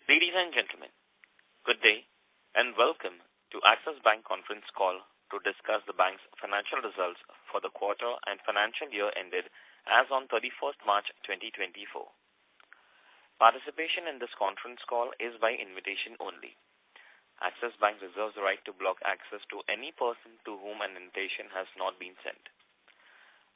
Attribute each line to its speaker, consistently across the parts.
Speaker 1: Ladies and gentlemen, good day and welcome to Axis Bank conference call to discuss the bank's financial results for the quarter and financial year ended as on 31st March 2024. Participation in this conference call is by invitation only. Axis Bank reserves the right to block access to any person to whom an invitation has not been sent.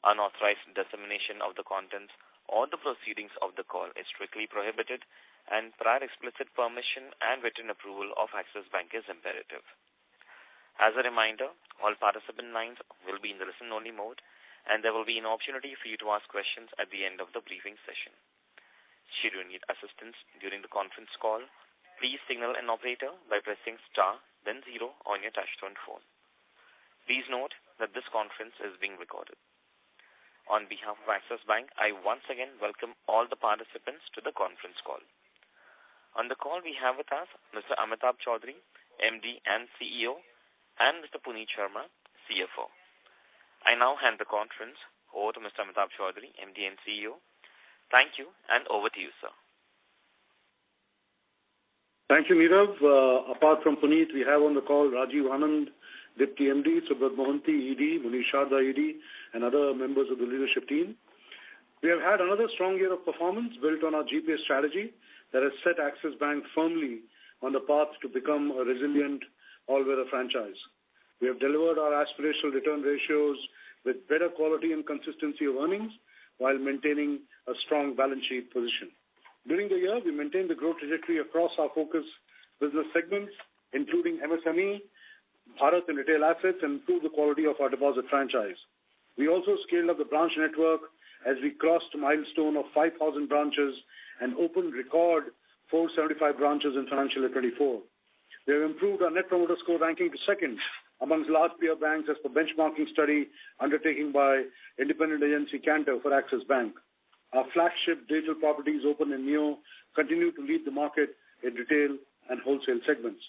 Speaker 1: Unauthorized dissemination of the contents or the proceedings of the call is strictly prohibited, and prior explicit permission and written approval of Axis Bank is imperative. As a reminder, all participant lines will be in the listen-only mode, and there will be an opportunity for you to ask questions at the end of the briefing session. Should you need assistance during the conference call, please signal an operator by pressing star, then 0 on your touchtone phone. Please note that this conference is being recorded. On behalf of Axis Bank, I once again welcome all the participants to the conference call. On the call, we have with us Mr. Amitabh Chaudhry, MD and CEO, and Mr. Puneet Sharma, CFO. I now hand the conference over to Mr. Amitabh Chaudhry, MD and CEO. Thank you, and over to you, sir.
Speaker 2: Thank you, Nirav. Apart from Puneet, we have on the call Rajiv Anand, Deputy MD, Subrat Mohanty, ED, Munish Sharda, ED, and other members of the leadership team. We have had another strong year of performance built on our GPS strategy that has set Axis Bank firmly on the path to become a resilient all-weather franchise. We have delivered our aspirational return ratios with better quality and consistency of earnings while maintaining a strong balance sheet position. During the year, we maintained the growth trajectory across our focus business segments, including MSME, Bharat and retail assets, and improved the quality of our deposit franchise. We also scaled up the branch network as we crossed a milestone of 5,000 branches and opened record 475 branches in financial year 24. We have improved our Net Promoter Score ranking to second amongst large peer banks as per benchmarking study undertaken by independent agency Cantor for Axis Bank. Our flagship digital properties open in Neo continue to lead the market in retail and wholesale segments.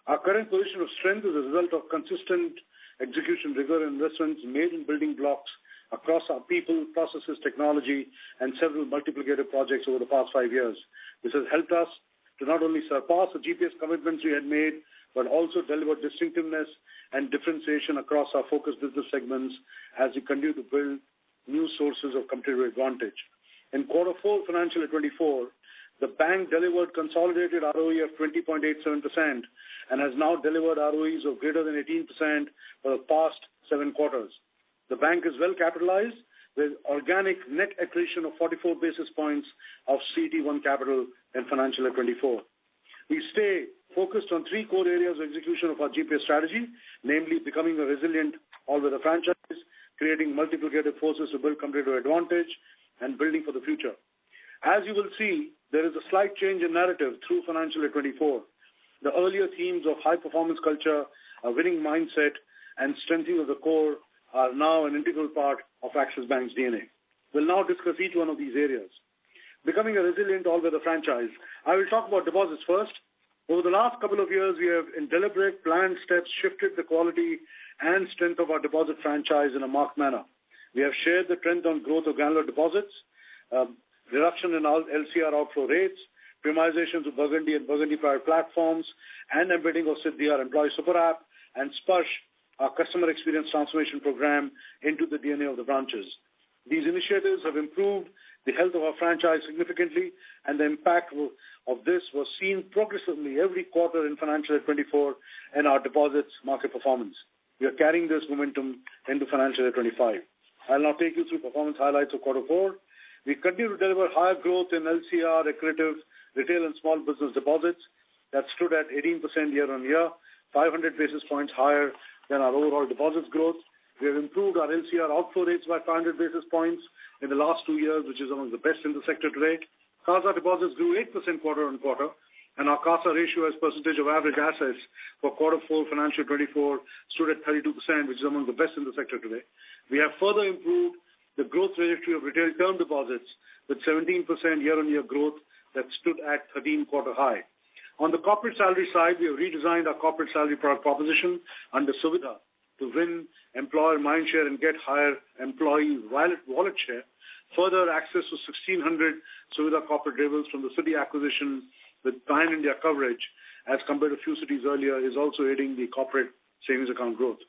Speaker 2: Our current position of strength is a result of consistent execution rigor and investments made in building blocks across our people, processes, technology, and several multiplicative projects over the past 5 years. This has helped us to not only surpass the GPS commitments we had made, but also deliver distinctiveness and differentiation across our focus business segments as we continue to build new sources of competitive advantage. In quarter 4 financial year 24, the bank delivered consolidated ROE of 20.87% and has now delivered ROEs of greater than 18% for the past 7 quarters. The bank is well capitalized with organic net accretion of 44 basis points of CET1 capital in financial year 24. We stay focused on 3 core areas of execution of our GPS strategy, namely becoming a resilient all-weather franchise, creating multiplicative forces to build competitive advantage, and building for the future. As you will see, there is a slight change in narrative through financial year 24. The earlier themes of high-performance culture, a winning mindset, and strengthening of the core are now an integral part of Axis Bank's DNA. We'll now discuss each one of these areas. Becoming a resilient all-weather franchise. I will talk about deposits first. Over the last couple of years, we have, in deliberate, planned steps, shifted the quality and strength of our deposit franchise in a marked manner. We have shared the trend on growth of granular deposits, reduction in LCR outflow rates, premiumization to Burgundy and Burgundy Private platforms, and embedding of Siddhi, our employee super app, and Sparsh, our customer experience transformation program, into the DNA of the branches. These initiatives have improved the health of our franchise significantly, and the impact of this was seen progressively every quarter in financial year 24 in our deposits market performance. We are carrying this momentum into financial year 25. I'll now take you through performance highlights of quarter 4. We continue to deliver higher growth in LCR, accretive, retail and small business deposits that stood at 18% year-on-year, 500 basis points higher than our overall deposits growth. We have improved our LCR outflow rates by 500 basis points in the last 2 years, which is among the best in the sector today. CASA deposits grew 8% quarter-on-quarter, and our CASA ratio as percentage of average assets for quarter 4 financial 24 stood at 32%, which is among the best in the sector today. We have further improved the growth trajectory of retail term deposits with 17% year-on-year growth that stood at 13-quarter high. On the corporate salary side, we have redesigned our corporate salary product proposition under Suvidha to win employer mindshare and get higher employee wallet share. Further access to 1,600 Suvidha corporate labels from the Citi acquisition with pan-India coverage as compared to few cities earlier is also aiding the corporate savings account growth.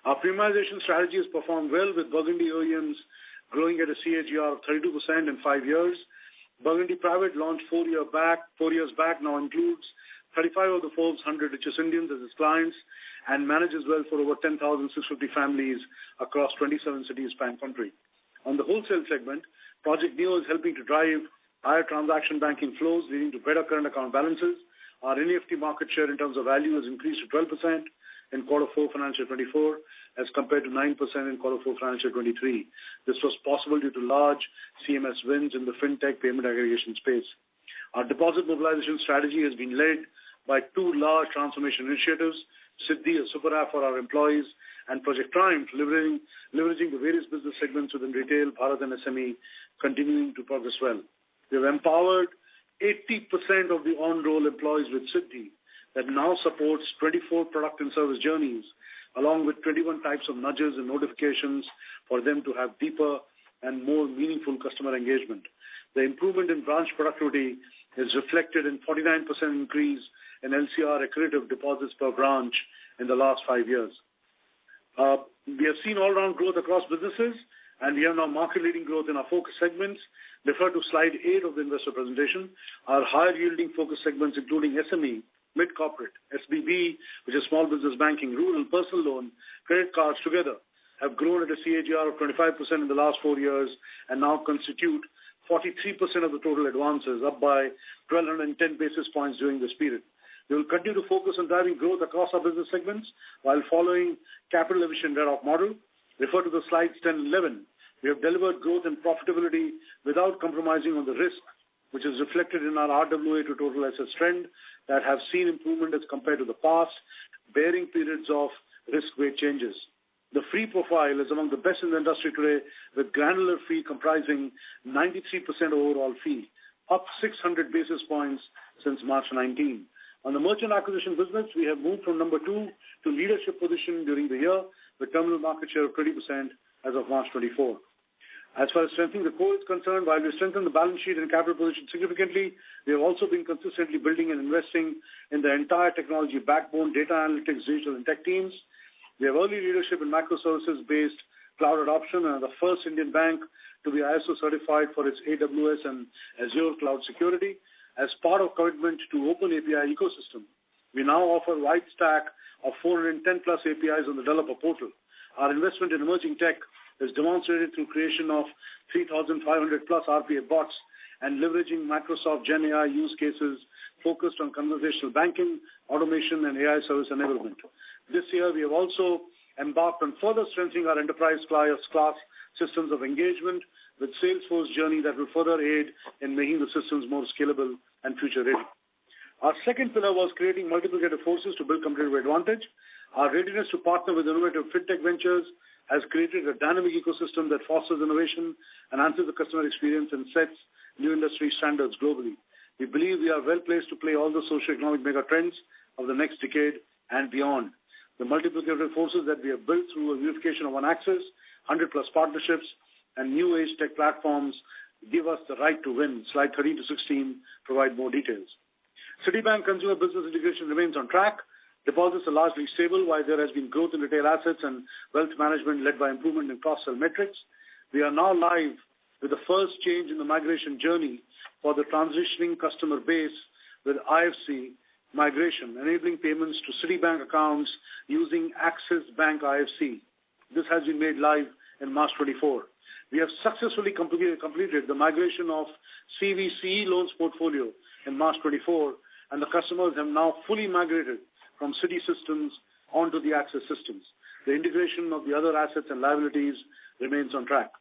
Speaker 2: Our premiumization strategy has performed well with Burgundy OEMs growing at a CAGR of 32% in 5 years. Burgundy Private launched 4 years back, now includes 35 of the Forbes 100 richest Indians as its clients and manages well for over 10,650 families across 27 cities pan-country. On the wholesale segment, Project Neo is helping to drive higher transaction banking flows, leading to better current account balances. Our NEFT market share in terms of value has increased to 12% in Q4 financial 24 as compared to 9% in Q4 financial 23. This was possible due to large CMS wins in the fintech payment aggregation space. Our deposit mobilization strategy has been led by 2 large transformation initiatives, Siddhi, a super app for our employees, and Project Triumph, leveraging the various business segments within retail, Bharat and SME, continuing to progress well. We have empowered 80% of the on-roll employees with Siddhi that now supports 24 product and service journeys, along with 21 types of nudges and notifications for them to have deeper and more meaningful customer engagement. The improvement in branch productivity is reflected in 49% increase in LCR accretive deposits per branch in the last 5 years. We have seen all-round growth across businesses, and we have now market-leading growth in our focus segments. Refer to slide 8 of the investor presentation. Our higher-yielding focus segments, including SME, mid-corporate, SBB, which is small business banking, rural, personal loan, credit cards together, have grown at a CAGR of 25% in the last 4 years and now constitute 43% of the total advances, up by 1,210 basis points during this period. We will continue to focus on driving growth across our business segments while following capital-efficient write-off model. Refer to the slides 10 and 11. We have delivered growth and profitability without compromising on the risk, which is reflected in our RWA to total assets trend that have seen improvement as compared to the past, bearing periods of risk-weight changes. The fee profile is among the best in the industry today, with granular fee comprising 93% overall fee, up 600 basis points since March 19. On the merchant acquisition business, we have moved from number 2 to leadership position during the year, with terminal market share of 20% as of March 24. As far as strengthening the core is concerned, while we strengthen the balance sheet and capital position significantly, we have also been consistently building and investing in the entire technology backbone, data analytics, digital and tech teams. We have early leadership in microservices-based cloud adoption and are the first Indian bank to be ISO certified for its AWS and Azure cloud security. As part of commitment to open API ecosystem, we now offer a wide stack of 410 plus APIs on the developer portal. Our investment in emerging tech is demonstrated through creation of 3,500 plus RPA bots and leveraging Microsoft Gen AI use cases focused on conversational banking, automation, and AI service enablement. This year, we have also embarked on further strengthening our enterprise class systems of engagement with Salesforce journey that will further aid in making the systems more scalable and future-ready. Our second pillar was creating multiplicative forces to build competitive advantage. Our readiness to partner with innovative fintech ventures has created a dynamic ecosystem that fosters innovation, enhances the customer experience, and sets new industry standards globally. We believe we are well placed to play all the socio-economic mega trends of the next decade and beyond. The multiplicative forces that we have built through a unification of One Axis, 100 plus partnerships, and new age tech platforms give us the right to win. Slide 13 to 16 provide more details. Citibank consumer business integration remains on track. Deposits are largely stable, while there has been growth in retail assets and wealth management led by improvement in cross-sell metrics. We are now live with the first change in the migration journey for the transitioning customer base with IFC migration, enabling payments to Citibank accounts using Axis Bank IFC. This has been made live in March 24. We have successfully completed the migration of CVCE loans portfolio in March 24, and the customers have now fully migrated from Citi systems onto the Axis systems. The integration of the other assets and liabilities remains on track.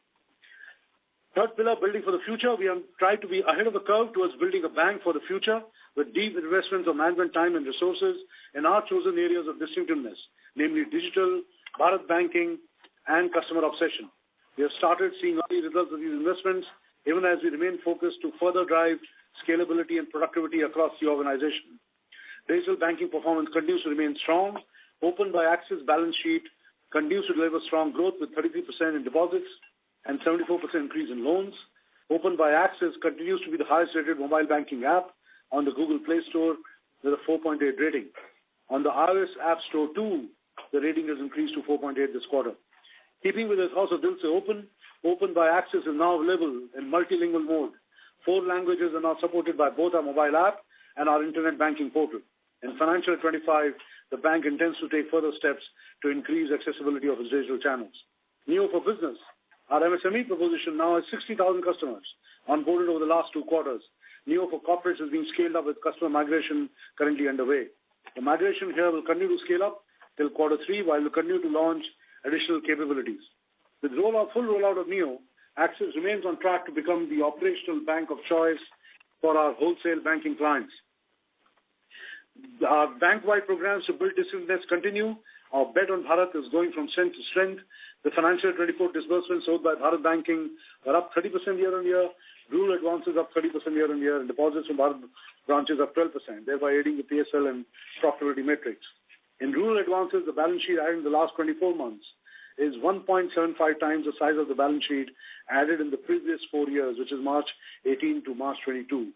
Speaker 2: Third pillar, building for the future. We have tried to be ahead of the curve towards building a bank for the future with deep investments of management time and resources in our chosen areas of distinctiveness, namely digital, Bharat banking, and customer obsession. We have started seeing early results of these investments, even as we remain focused to further drive scalability and productivity across the organization. Digital banking performance continues to remain strong. Opened by Axis balance sheet continues to deliver strong growth with 33% in deposits and 74% increase in loans. Opened by Axis continues to be the highest rated mobile banking app on the Google Play Store with a 4.8 rating. On the iOS App Store too, the rating has increased to 4.8 this quarter. Keeping with its House of Dil Se Open by Access is now available in multilingual mode. 4 languages are now supported by both our mobile app and our internet banking portal. In financial year 25, the bank intends to take further steps to increase accessibility of its digital channels. Neo for Business, our MSME proposition now has 60,000 customers onboarded over the last 2 quarters. Neo for Corporates is being scaled up with customer migration currently underway. The migration here will continue to scale up till quarter 3 while we continue to launch additional capabilities. With full rollout of Neo, Axis remains on track to become the operational bank of choice for our wholesale banking clients. Our bank-wide programs to build distinctness continue. Our bet on Bharat is going from strength to strength. The financial 24 disbursements sold by Bharat Banking are up 30% year-on-year. Rural advances up 30% year-on-year, and deposits from Bharat branches up 12%, thereby aiding the PSL and profitability metrics. In rural advances, the balance sheet added in the last 24 months is 1.75 times the size of the balance sheet added in the previous 4 years, which is March 18 to March 22.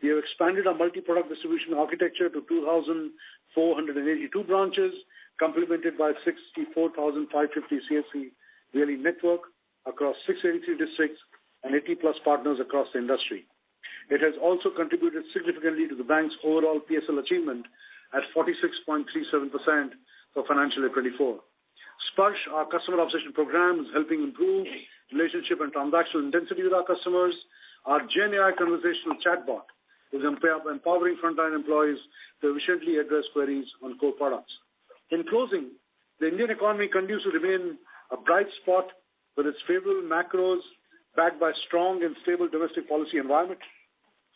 Speaker 2: We have expanded our multi-product distribution architecture to 2,482 branches, complemented by 64,550 CSC daily network across 683 districts and 80-plus partners across the industry. It has also contributed significantly to the bank's overall PSL achievement at 46.37% for financial year 24. Sparsh, our customer obsession program, is helping improve relationship and transactional intensity with our customers. Our Gen AI conversational chatbot is empowering frontline employees to efficiently address queries on core products. In closing, the Indian economy continues to remain a bright spot with its favorable macros backed by strong and stable domestic policy environment,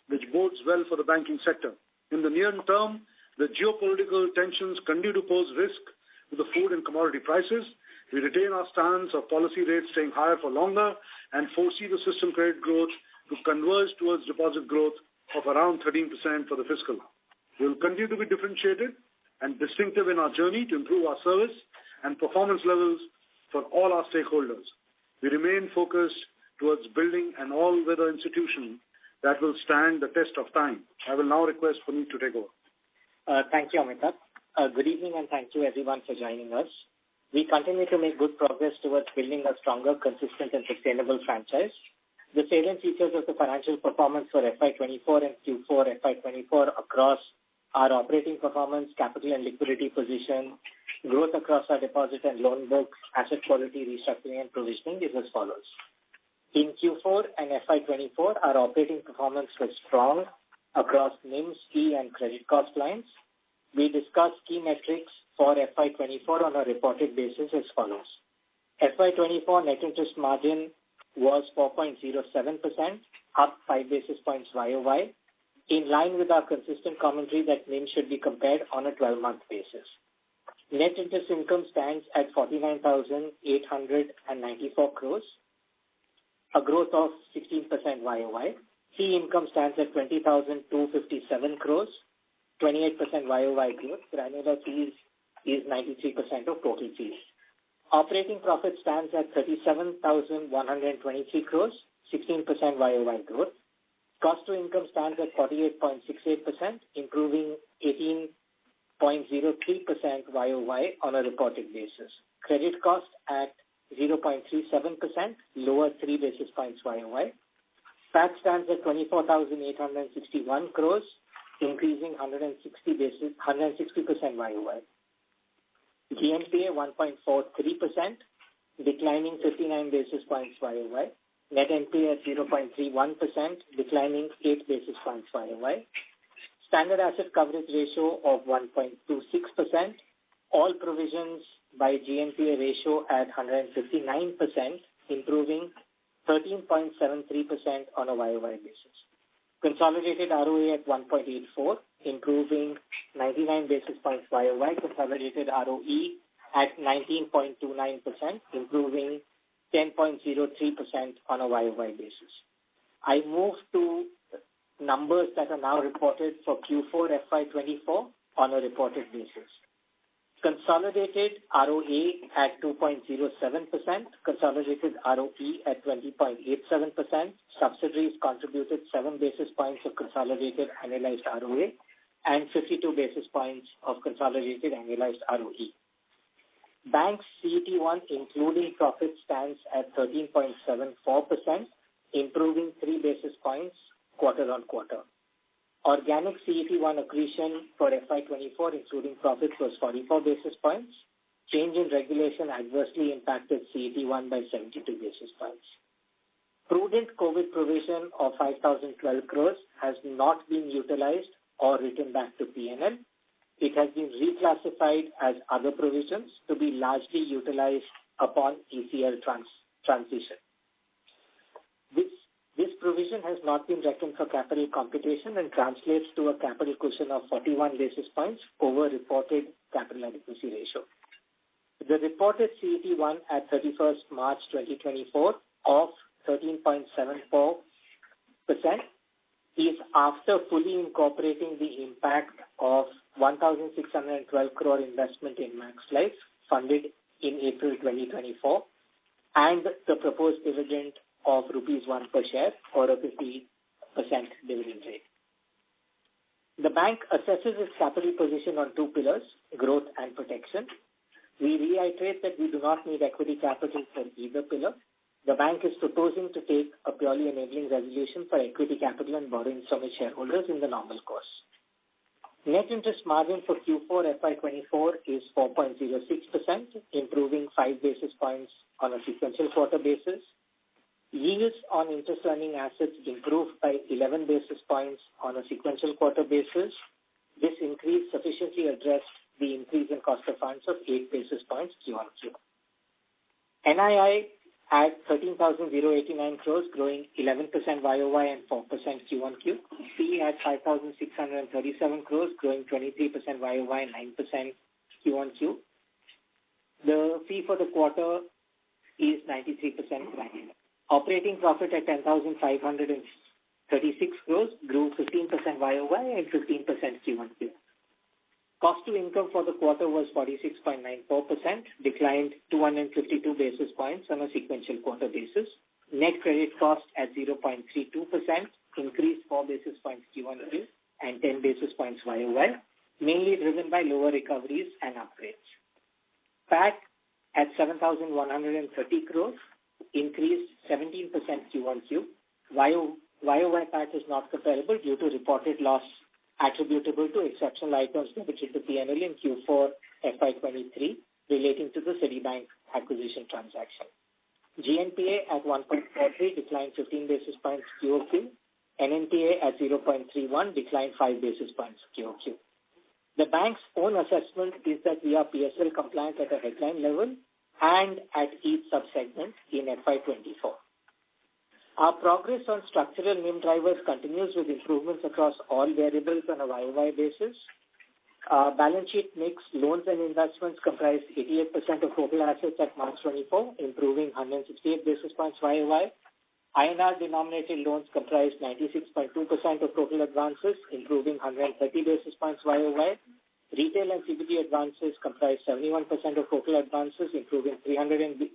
Speaker 2: which bodes well for the banking sector. In the near term, the geopolitical tensions continue to pose risk to the food and commodity prices. We retain our stance of policy rates staying higher for longer and foresee the system credit growth to converge towards deposit growth of around 13% for the fiscal. We will continue to be differentiated and distinctive in our journey to improve our service and performance levels for all our stakeholders. We remain focused towards building an all-weather institution that will stand the test of time. I will now request Puneet to take over.
Speaker 3: Thank you, Amitabh. Good evening and thank you everyone for joining us. We continue to make good progress towards building a stronger, consistent and sustainable franchise. The salient features of the financial performance for FY24 and Q4 FY24 across our operating performance, capital and liquidity position, growth across our deposit and loan books, asset quality, restructuring and provisioning is as follows. In Q4 and FY24, our operating performance was strong across NIMs, fee and credit cost lines. We discussed key metrics for FY24 on a reported basis as follows. FY24 net interest margin was 4.07%, up 5 basis points YOY, in line with our consistent commentary that NIM should be compared on a 12-month basis. Net interest income stands at 49,894 crores, a growth of 16% YOY. Fee income stands at 20,257 crores, 28% YOY growth. Granular fees is 93% of total fees. Operating profit stands at 37,123 crores, 16% YOY growth. Cost to income stands at 48.68%, improving 18.03% YOY on a reported basis. Credit cost at 0.37%, lower 3 basis points YOY. PAT stands at 24,861 crores, increasing 160% YOY. GNPA 1.43%, declining 59 basis points YOY. Net NPA at 0.31%, declining 8 basis points YOY. Standard asset coverage ratio of 1.26%. All provisions by GNPA ratio at 159%, improving 13.73% on a YOY basis. Consolidated ROA at 1.84, improving 99 basis points YOY. Consolidated ROE at 19.29%, improving 10.03% on a YOY basis. I move to numbers that are now reported for Q4 FY24 on a reported basis. Consolidated ROA at 2.07%, consolidated ROE at 20.87%, subsidiaries contributed 7 basis points of consolidated annualized ROA and 52 basis points of consolidated annualized ROE. Bank's CET1 including profit stands at 13.74%, improving 3 basis points quarter on quarter. Organic CET1 accretion for FY24 including profits was 44 basis points. Change in regulation adversely impacted CET1 by 72 basis points. Prudent COVID provision of 5,012 crores has not been utilized or written back to P&L. It has been reclassified as other provisions to be largely utilized upon ECL transition. This provision has not been reckoned for capital computation and translates to a capital cushion of 41 basis points over reported capital adequacy ratio. The reported CET1 at 31st March 2024 of 13.74% is after fully incorporating the impact of 1,612 crore investment in Max Life funded in April 2024 and the proposed dividend of rupees 1 per share or a 50% dividend rate. The bank assesses its capital position on two pillars, growth and protection. We reiterate that we do not need equity capital for either pillar. The bank is proposing to take a purely enabling resolution for equity capital and borrowings from its shareholders in the normal course. Net interest margin for Q4 FY24 is 4.06%, improving 5 basis points on a sequential quarter basis. Yields on interest earning assets improved by 11 basis points on a sequential quarter basis. This increase sufficiently addressed the increase in cost of funds of 8 basis points Q on Q. NII at 13,089 crores, growing 11% YOY and 4% Q on Q. Fee at 5,637 crores, growing 23% YOY and 9% Q on Q. The fee for the quarter is 93% granular. Operating profit at 10,536 crores, grew 15% YOY and 15% Q on Q. Cost to income for the quarter was 46.94%, declined 252 basis points on a sequential quarter basis. Net credit cost at 0.32%, increased 4 basis points Q on Q and 10 basis points YOY, mainly driven by lower recoveries and upgrades. PAT at 7,130 crores, increased 17% Q on Q. YOY PAT is not comparable due to reported loss attributable to exceptional items debited to P&L in Q4 FY23 relating to the Citibank acquisition transaction. GNPA at 1.43 declined 15 basis points QOQ. NNPA at 0.31 declined 5 basis points QOQ. The bank's own assessment is that we are PSL compliant at a headline level and at each subsegment in FY24. Our progress on structural NIM drivers continues with improvements across all variables on a YOY basis. Balance sheet mix, loans and investments comprised 88% of total assets at March 24, improving 168 basis points YOY. INR denominated loans comprised 96.2% of total advances, improving 130 basis points YOY. Retail and CBD advances comprised 71% of total advances, improving 303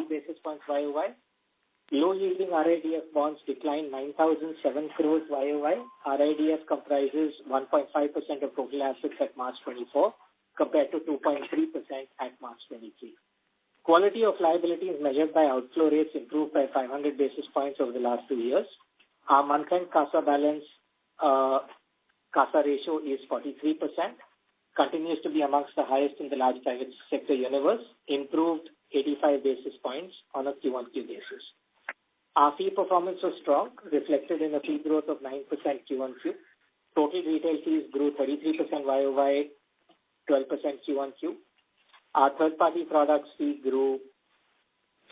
Speaker 3: basis points YOY. Low-yielding RIDF bonds declined 9,007 crores YOY. RIDF comprises 1.5% of total assets at March 24 compared to 2.3% at March 23. Quality of liabilities measured by outflow rates improved by 500 basis points over the last 2 years. Our month-end CASA balance, CASA ratio is 43%, continues to be amongst the highest in the large private sector universe, improved 85 basis points on a Q1Q basis. Our fee performance was strong, reflected in a fee growth of 9% Q1Q. Total retail fees grew 33% YOY, 12% Q1Q. Our third-party products fee grew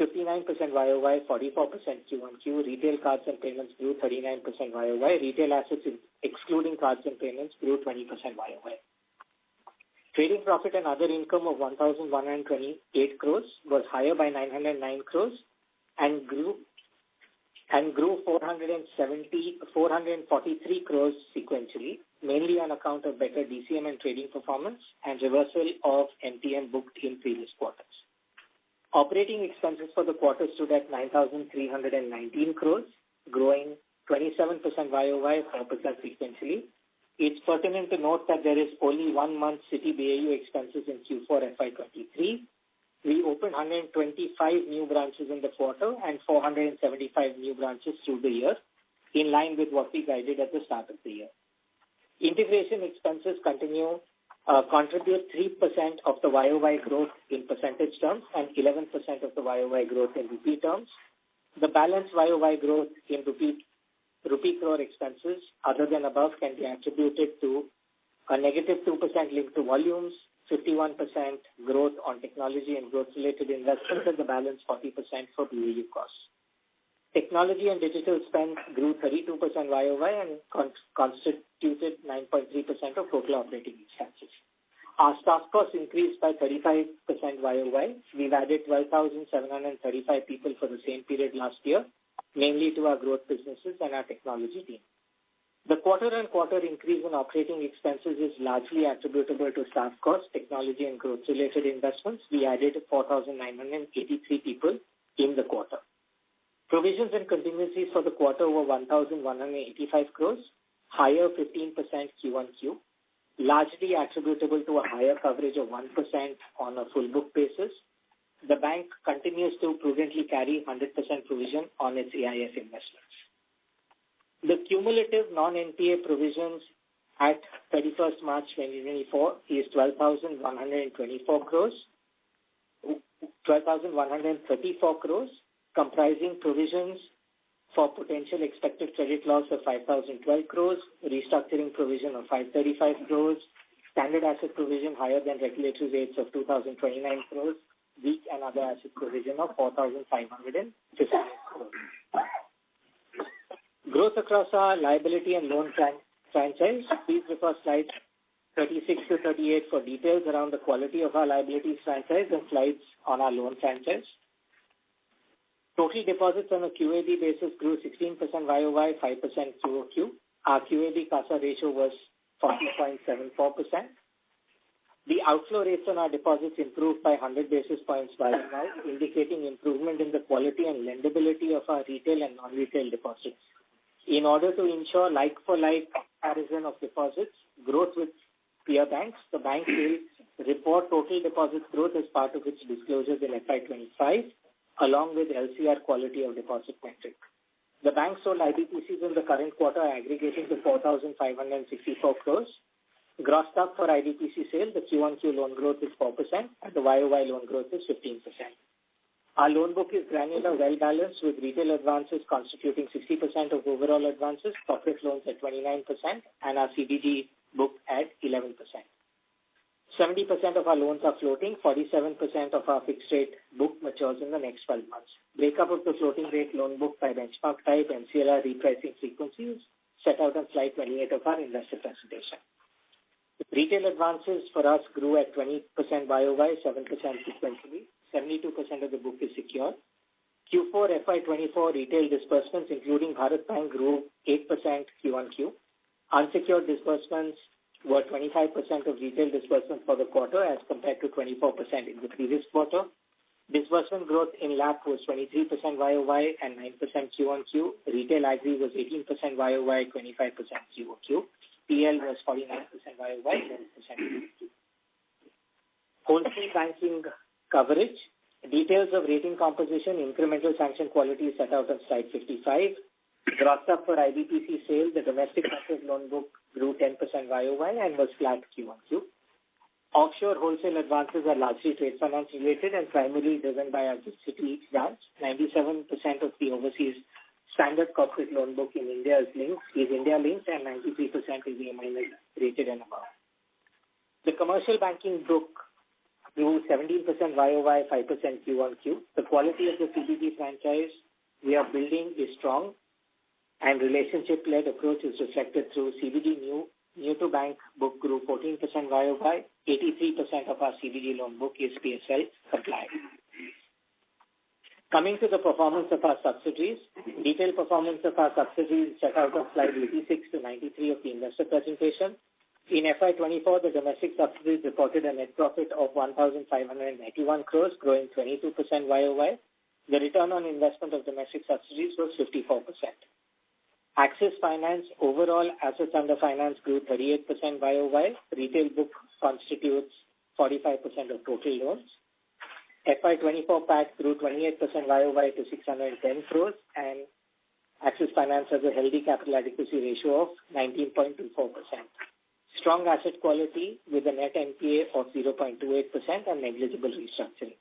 Speaker 3: 59% YOY, 44% Q1Q. Retail cards and payments grew 39% YOY. Retail assets, excluding cards and payments, grew 20% YOY. Trading profit and other income of 1,128 crores was higher by 909 crores and grew 443 crores sequentially, mainly on account of better DCM and trading performance and reversal of MTM booked in previous quarters. Operating expenses for the quarter stood at 9,319 crores, growing 27% YOY, 4% sequentially. It's pertinent to note that there is only 1 month Citi BAU expenses in Q4 FY23. We opened 125 new branches in the quarter and 475 new branches through the year, in line with what we guided at the start of the year. Integration expenses contribute 3% of the YOY growth in percentage terms and 11% of the YOY growth in rupee terms. The balance YOY growth in rupee crore expenses, other than above, can be attributed to a negative 2% linked to volumes, 51% growth on technology and growth-related investments, and the balance 40% for BAU costs. Technology and digital spend grew 32% YOY and constituted 9.3% of total operating expenses. Our staff costs increased by 35% YOY. We've added 12,735 people for the same period last year, mainly to our growth businesses and our technology team. The quarter-on-quarter increase in operating expenses is largely attributable to staff costs, technology and growth-related investments. We added 4,983 people in the quarter. Provisions and contingencies for the quarter were 1,185 crores, higher 15% Q1Q, largely attributable to a higher coverage of 1% on a full book basis. The bank continues to prudently carry 100% provision on its AIF investments. The cumulative non-NPA provisions at 31st March 2024 is 12,134 crores, 12,134 crores, comprising provisions for potential expected credit loss of 5,012 crores, restructuring provision of 535 crores, standard asset provision higher than regulatory rates of 2,029 crores, weak and other asset provision of 4,558 crores. Growth across our liability and loan franchise. Please refer slides 36 to 38 for details around the quality of our liabilities franchise and slides on our loan franchise. Total deposits on a QAB basis grew 16% YOY, 5% QOQ. Our QAB CASA ratio was 40.74%. The outflow rates on our deposits improved by 100 basis points YOY, indicating improvement in the quality and lendability of our retail and non-retail deposits. In order to ensure like-for-like comparison of deposits, growth with peer banks, the bank will report total deposits growth as part of its disclosures in FY25, along with LCR quality of deposit metric. The bank sold IBPCs in the current quarter aggregating to 4,564 crores. Grossed up for IBPC sale, the Q1Q loan growth is 4% and the YOY loan growth is 15%. Our loan book is granular, well-balanced, with retail advances constituting 60% of overall advances, corporate loans at 29%, and our CBG book at 11%. 70% of our loans are floating, 47% of our fixed rate book matures in the next 12 months. Breakup of the floating rate loan book by benchmark type and CLR repricing frequencies set out on slide 28 of our investor presentation. Retail advances for us grew at 20% YOY, 7% sequentially. 72% of the book is secure. Q4 FY24 retail disbursements, including Bharat Bank, grew 8% Q1Q. Unsecured disbursements were 25% of retail disbursements for the quarter as compared to 24% in the previous quarter. Disbursement growth in LAP was 23% YOY and 9% Q1Q. Retail agri was 18% YOY, 25% QOQ. PL was 49% YOY, 11% QOQ. Wholesale banking coverage. Details of rating composition, incremental sanction quality is set out on slide 55. Grossed up for IBPC sale, the domestic corporate loan book grew 10% YOY and was flat Q1Q. Offshore wholesale advances are largely trade finance related and primarily driven by our Citi branch. 97% of the overseas standard corporate loan book in India is India linked, and 93% is EMI rated and above. The commercial banking book grew 17% YOY, 5% Q1Q. The quality of the CBG franchise we are building is strong, and relationship-led approach is reflected through CBG new to bank book grew 14% YOY. 83% of our CBG loan book is PSL compliant. Coming to the performance of our subsidiaries, detailed performance of our subsidiaries set out on slide 86 to 93 of the investor presentation. In FY24, the domestic subsidiaries reported a net profit of 1,591 crores, growing 22% YOY. The return on investment of domestic subsidiaries was 54%. Axis Finance overall assets under finance grew 38% YOY. Retail book constitutes 45% of total loans. FY24 PAT grew 28% YOY to 610 crores, and Axis Finance has a healthy capital adequacy ratio of 19.24%. Strong asset quality with a net NPA of 0.28% and negligible restructuring.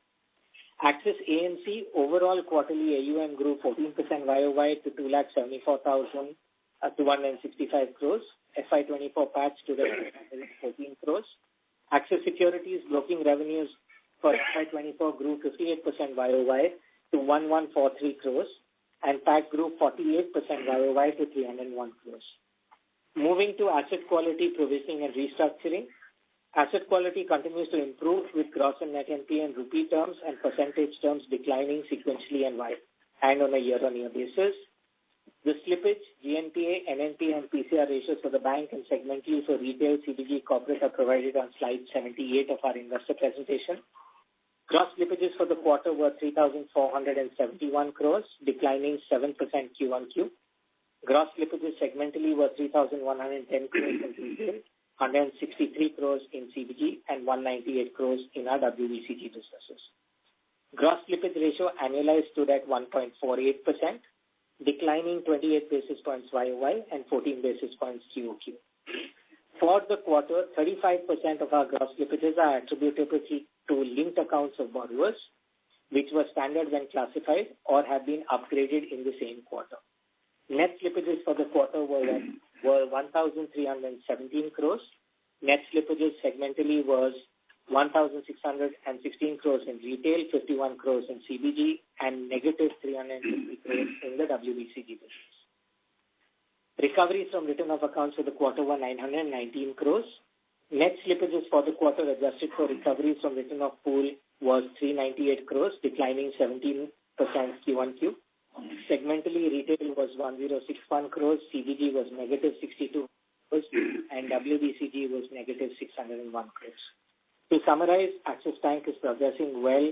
Speaker 3: Axis AMC overall quarterly AUM grew 14% YOY to 2,74,265 crores. FY24 PAT stood at 14 crores. Axis Securities broking revenues for FY24 grew 58% YOY to 1,143 crores, and PAT grew 48% YOY to 301 crores. Moving to asset quality, provisioning and restructuring. Asset quality continues to improve with gross and net NPA in rupee terms and percentage terms declining sequentially and on a year-on-year basis. The slippage, GNPA, NNPA and PCR ratios for the bank and segmentally for retail, CBG, corporate are provided on slide 78 of our investor presentation. Gross slippages for the quarter were 3,471 crores, declining 7% Q1Q. Gross slippages segmentally were 3,110 crores in retail, 163 crores in CBG, and 198 crores in our WBCG businesses. Gross slippage ratio annualized stood at 1.48%, declining 28 basis points YOY and 14 basis points QOQ. For the quarter, 35% of our gross slippages are attributable to linked accounts of borrowers, which were standard when classified or have been upgraded in the same quarter. Net slippages for the quarter were 1,317 crores. Net slippages segmentally was 1,616 crores in retail, 51 crores in CBG, and negative 350 crores in the WBCG business. Recoveries from written off accounts for the quarter were 919 crores. Net slippages for the quarter adjusted for recoveries from written off pool was 398 crores, declining 17% Q1Q. Segmentally, retail was 1061 crores, CBG was negative 62 crores, and WBCG was negative 601 crores. To summarize, Axis Bank is progressing well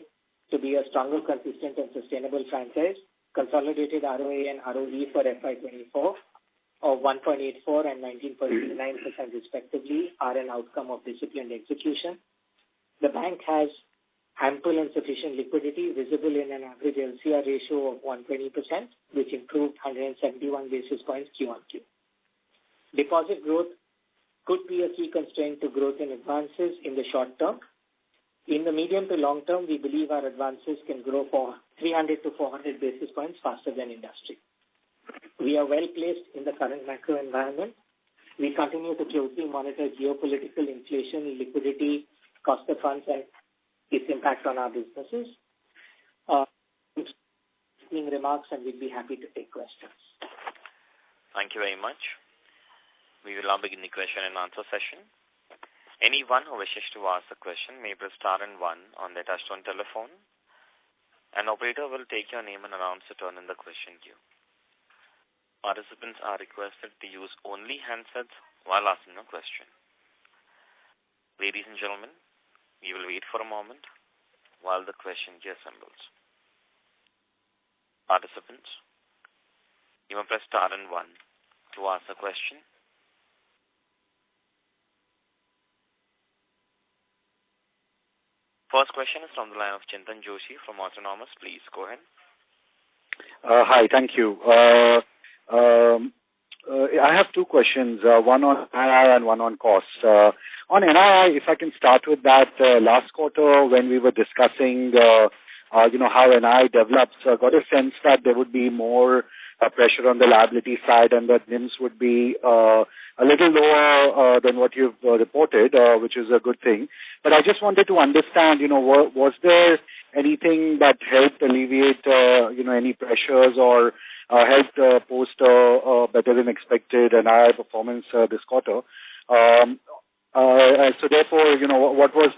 Speaker 3: to be a stronger, consistent and sustainable franchise. Consolidated ROA and ROE for FY24 of 1.84 and 19.39% respectively are an outcome of disciplined execution. The bank has ample and sufficient liquidity visible in an average LCR ratio of 120%, which improved 171 basis points Q1Q. Deposit growth could be a key constraint to growth in advances in the short term. In the medium to long term, we believe our advances can grow for 300 to 400 basis points faster than industry. We are well placed in the current macro environment. We continue to closely monitor geopolitical, inflation, liquidity, cost of funds, and its impact on our businesses. Remarks, and we'd be happy to take questions.
Speaker 1: Thank you very much. We will now begin the question and answer session. Anyone who wishes to ask a question may press star and one on their touchtone telephone. An operator will take your name and announce your turn in the question queue. Participants are requested to use only handsets while asking a question. Ladies and gentlemen, we will wait for a moment while the question queue assembles. Participants, you may press star and one to ask a question. First question is from the line of Chintan Joshi from Autonomous. Please go ahead.
Speaker 4: Hi, thank you. I have two questions, one on NII and one on costs. On NII, if I can start with that, last quarter when we were discussing, how NII develops, got a sense that there would be more pressure on the liability side and that NIMs would be a little lower than what you've reported, which is a good thing. But I just wanted to understand, was there anything that helped alleviate, any pressures or helped post better than expected NII performance this quarter? So therefore, what was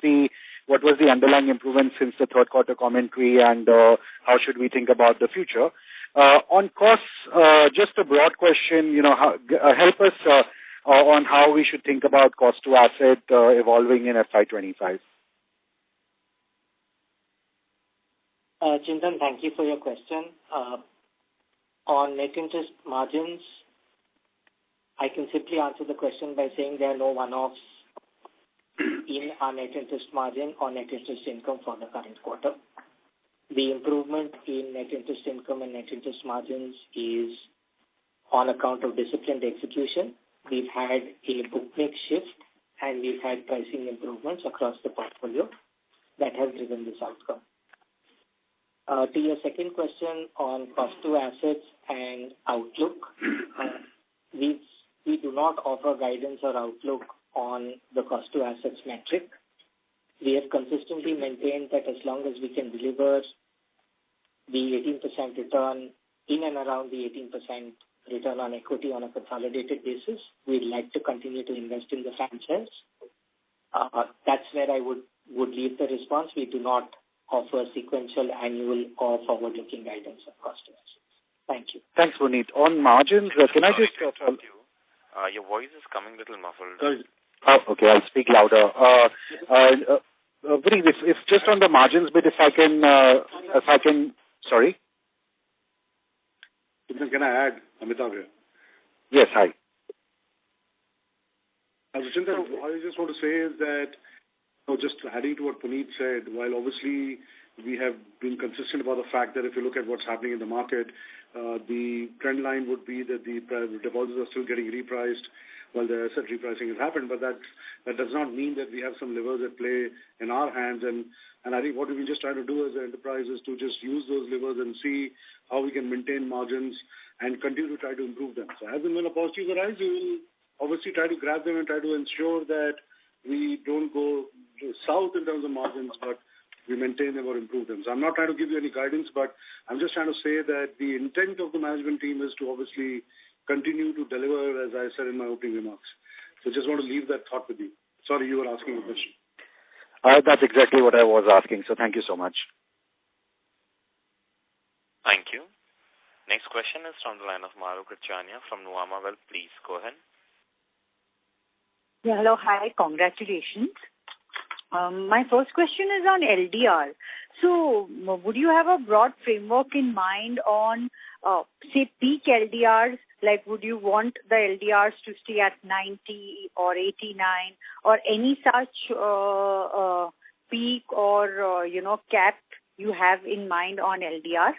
Speaker 4: what was the underlying improvement since the third quarter commentary, and how should we think about the future? On costs, just a broad question, help us on how we should think about cost to asset evolving in FY25.
Speaker 3: Chintan, thank you for your question. On net interest margins, I can simply answer the question by saying there are no one-offs in our net interest margin or net interest income for the current quarter. The improvement in net interest income and net interest margins is on account of disciplined execution. We've had a book mix shift and we've had pricing improvements across the portfolio that have driven this outcome. To your second question on cost to assets and outlook, we do not offer guidance or outlook on the cost to assets metric. We have consistently maintained that as long as we can deliver the 18% return in and around the 18% return on equity on a consolidated basis, we'd like to continue to invest in the franchise. That's where I would leave the response. We do not offer sequential, annual, or forward-looking guidance of cost to assets. Thank you.
Speaker 4: Thanks, Puneet. On margins, can I just...
Speaker 1: your voice is coming a little muffled.
Speaker 2: Sorry.
Speaker 4: Oh, okay, I'll speak louder. Puneet, if just on the margins bit, if I can, sorry?
Speaker 2: Can I add, Amitabh here?
Speaker 4: Yes, hi.
Speaker 2: Chintan, what I just want to say is that, just adding to what Puneet said, while obviously we have been consistent about the fact that if you look at what's happening in the market, the trend line would be that the deposits are still getting repriced while the asset repricing has happened, but that does not mean that we have some levers at play in our hands, and I think what we've been just trying to do as an enterprise is to just use those levers and see how we can maintain margins and continue to try to improve them. So as and when opportunities arise, we will obviously try to grab them and try to ensure that we don't go south in terms of margins, but we maintain them or improve them. So I'm not trying to give you any guidance, but I'm just trying to say that the intent of the management team is to obviously continue to deliver, as I said in my opening remarks. So just want to leave that thought with you. Sorry, you were asking a question.
Speaker 4: That's exactly what I was asking, so thank you so much.
Speaker 1: Thank you. Next question is from the line of Mahrukh Adajania from Nuvama Wealth. Please go ahead.
Speaker 5: Yeah, hello, hi, congratulations. My first question is on LDR. So, would you have a broad framework in mind on, say, peak LDRs? Like, would you want the LDRs to stay at 90 or 89 or any such peak or, cap you have in mind on LDR?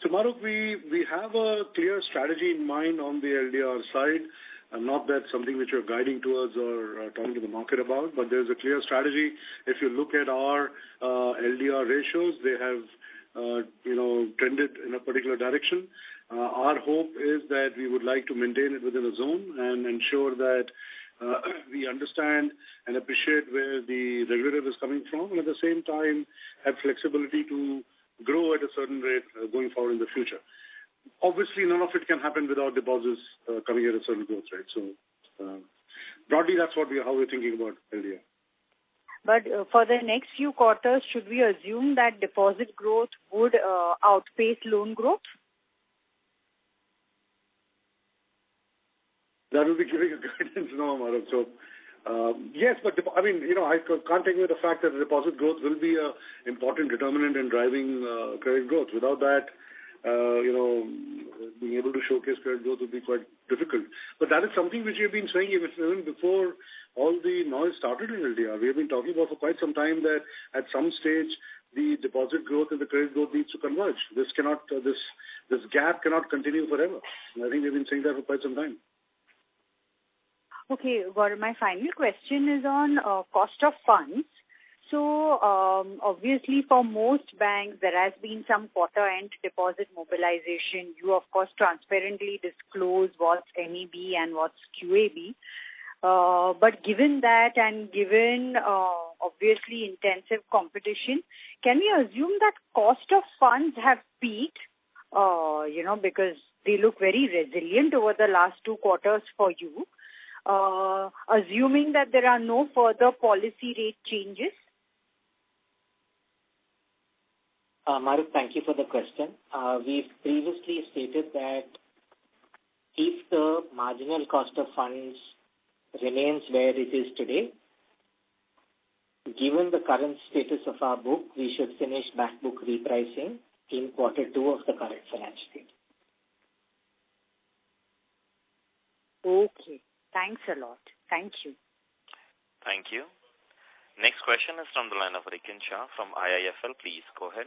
Speaker 2: So, Mahrukh, we have a clear strategy in mind on the LDR side. Not that something which you're guiding towards or talking to the market about, but there's a clear strategy. If you look at our LDR ratios, they have, trended in a particular direction. Our hope is that we would like to maintain it within a zone and ensure that we understand and appreciate where the regulator is coming from, and at the same time have flexibility to grow at a certain rate going forward in the future. Obviously, none of it can happen without deposits coming at a certain growth rate. So, broadly, that's how we're thinking about LDR.
Speaker 5: But for the next few quarters, should we assume that deposit growth would outpace loan growth?
Speaker 2: That will be giving a guidance now, Mahrukh. So, yes, but I can't take away the fact that deposit growth will be an important determinant in driving credit growth. Without that, being able to showcase credit growth would be quite difficult. But that is something which we have been saying even before all the noise started in LDR. We have been talking about for quite some time that at some stage the deposit growth and the credit growth needs to converge. This gap cannot continue forever. And I think we've been saying that for quite some time.
Speaker 5: Okay, Gaurav, my final question is on cost of funds. So, obviously, for most banks, there has been some quarter-end deposit mobilization. You, of course, transparently disclose what's NEB and what's QAB. But given that and given, obviously, intensive competition, can we assume that cost of funds have peaked, because they look very resilient over the last 2 quarters for you? assuming that there are no further policy rate changes?
Speaker 3: Maruf, thank you for the question. We've previously stated that if the marginal cost of funds remains where it is today, given the current status of our book, we should finish back book repricing in quarter 2 of the current financial year.
Speaker 5: Okay. Thanks a lot. Thank you.
Speaker 1: Thank you. Next question is from the line of Rikin Shah from IIFL. Please go ahead.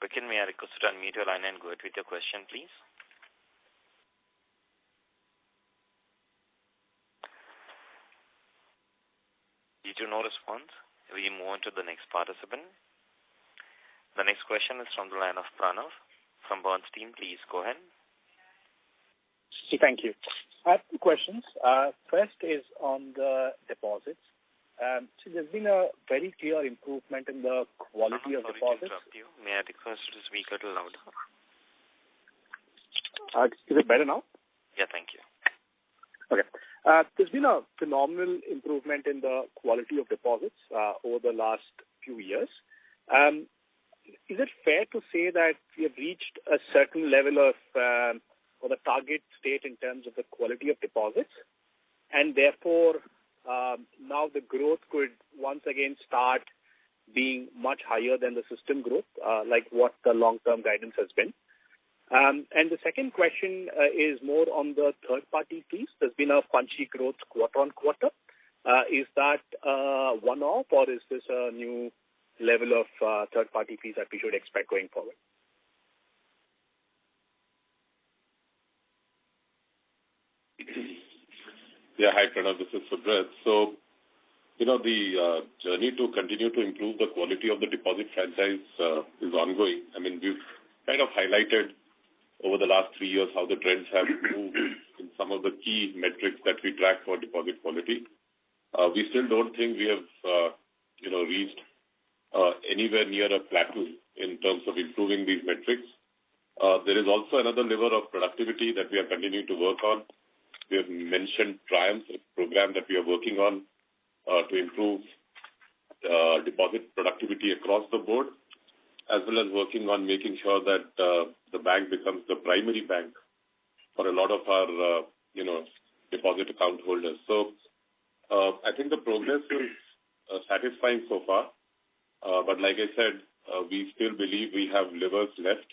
Speaker 1: Rikin, may I request you to unmute your line and go ahead with your question, please? Due to no response, we move on to the next participant. The next question is from the line of Pranav from Bernstein. Please go ahead.
Speaker 6: Thank you. I have 2 questions. First is on the deposits. So there's been a very clear improvement in the quality of deposits.
Speaker 1: To interrupt you. May I request you to speak a little louder?
Speaker 6: Is it better now?
Speaker 1: Yeah, thank you.
Speaker 6: Okay. There's been a phenomenal improvement in the quality of deposits over the last few years. Is it fair to say that we have reached a certain level of or the target state in terms of the quality of deposits, and therefore now the growth could once again start being much higher than the system growth, like what the long-term guidance has been? And the second question is more on the third-party fees. There's been a punchy growth quarter on quarter. Is that one-off, or is this a new level of third-party fees that we should expect going forward?
Speaker 7: Yeah, hi, Pranav. This is Subrat. So, the journey to continue to improve the quality of the deposit franchise is ongoing. I mean, we've kind of highlighted over the last 3 years how the trends have moved in some of the key metrics that we track for deposit quality. We still don't think we have, reached anywhere near a plateau in terms of improving these metrics. There is also another lever of productivity that we are continuing to work on. We have mentioned Triumph, a program that we are working on to improve deposit productivity across the board, as well as working on making sure that the bank becomes the primary bank for a lot of our, deposit account holders. So I think the progress is satisfying so far. But like I said, we still believe we have levers left,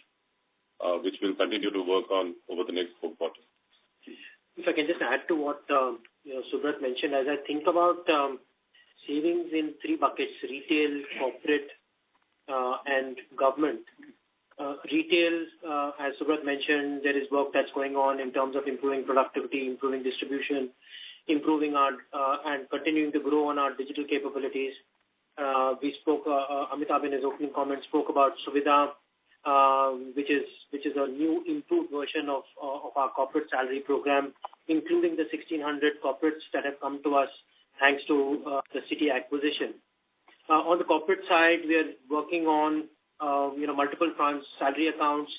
Speaker 7: which we'll continue to work on over the next 4 quarters.
Speaker 8: If I can just add to what Subrat mentioned, as I think about savings in 3 buckets: retail, corporate, and government. Retail, as Subrat mentioned, there is work that's going on in terms of improving productivity, improving distribution, improving our and continuing to grow on our digital capabilities. We spoke, Amitabh in his opening comments spoke about Suvidha, which is a new improved version of our corporate salary program, including the 1,600 corporates that have come to us thanks to the Citi acquisition. On the corporate side, we are working on multiple fronts, salary accounts,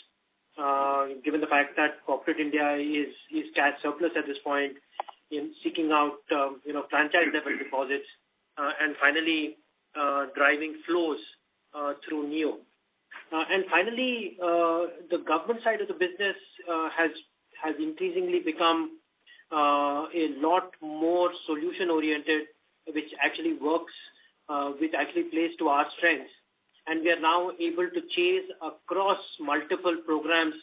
Speaker 8: given the fact that corporate India is cash surplus at this point, in seeking out franchise level deposits, and finally driving flows through Neo. And finally, the government side of the business has increasingly become a lot more solution-oriented, which actually works, which actually plays to our strengths. And we are now able to chase across multiple programs,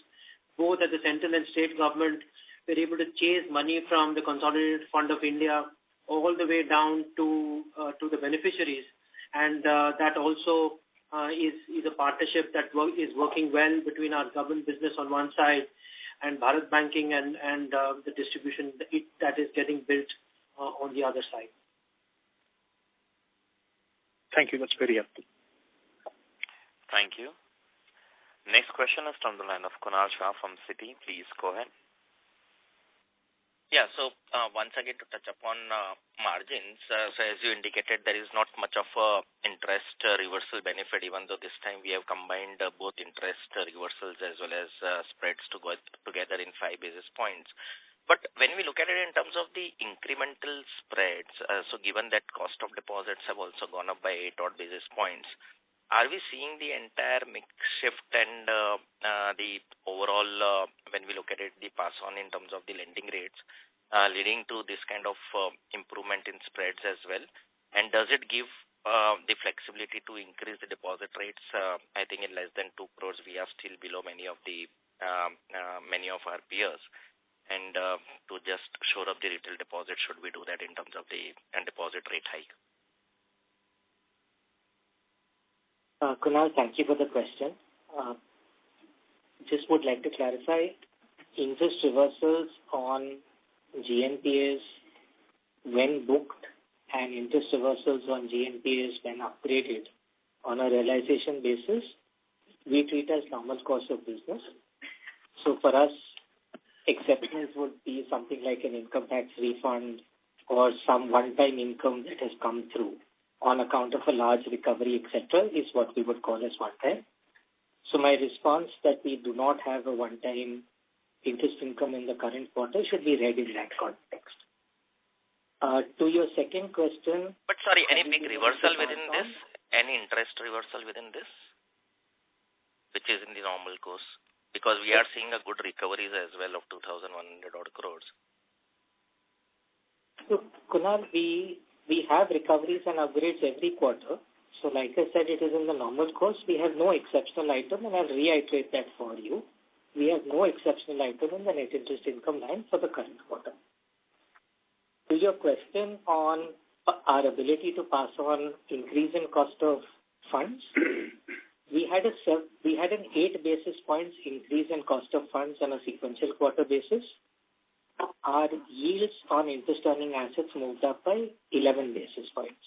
Speaker 8: both at the central and state government. We're able to chase money from the Consolidated Fund of India all the way down to the beneficiaries. And that also is a partnership that is working well between our government business on one side and Bharat Banking and the distribution that is getting built on the other side.
Speaker 6: Thank you. That's very helpful.
Speaker 1: Thank you. Next question is from the line of Kunal Shah from Citi. Please go ahead. Yeah. So once again to touch upon margins, so as you indicated, there is not much of a interest reversal benefit, even though this time we have combined both interest reversals as well as spreads to go together in 5 basis points. But when we look at it in terms of the incremental spreads, so given that cost of deposits have also gone up by 8 odd basis points, are we seeing the entire mix shift and the overall, when we look at it, the pass on in terms of the lending rates, leading to this kind of improvement in spreads as well? And does it give the flexibility to increase the deposit rates? I think in less than 2 crores, we are still below many of our peers. And to just shore up the retail deposit, should we do that in terms of the deposit rate hike?
Speaker 3: Kunal, thank you for the question. Just would like to clarify, interest reversals on GNPAs when booked and interest reversals on GNPAs when upgraded on a realization basis, we treat as normal course of business. So for us, exceptions would be something like an income tax refund or some one-time income that has come through on account of a large recovery, etc., is what we would call as one-time. So my response that we do not have a one-time interest income in the current quarter should be read in that context. To your second question...
Speaker 1: But sorry, any big reversal within this? Any interest reversal within this? Which is in the normal course? Because we are seeing a good recoveries as well of 2,100 odd crores.
Speaker 3: So, Kunal, we have recoveries and upgrades every quarter. So like I said, it is in the normal course. We have no exceptional item, and I'll reiterate that for you. We have no exceptional item in the net interest income line for the current quarter. To your question on our ability to pass on increase in cost of funds, we had an 8 basis points increase in cost of funds on a sequential quarter basis. Our yields on interest earning assets moved up by 11 basis points.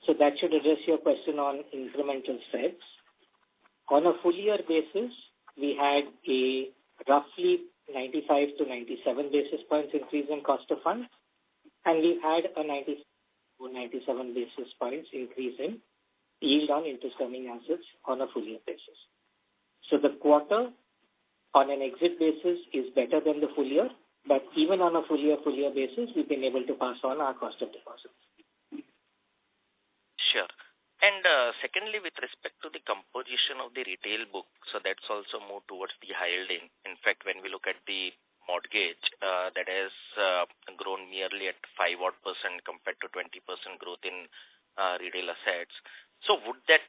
Speaker 3: So that should address your question on incremental spreads. On a full year basis, we had a roughly 95 to 97 basis points increase in cost of funds, and we've had a 90 to 97 basis points increase in yield on interest earning assets on a full year basis. So the quarter on an exit basis is better than the full year, but even on a full year basis, we've been able to pass on our cost of deposits.
Speaker 1: Sure. And secondly, with respect to the composition of the retail book, so that's also moved towards the high yielding. In fact, when we look at the mortgage, that has grown nearly at 5% compared to 20% growth in retail assets. So would that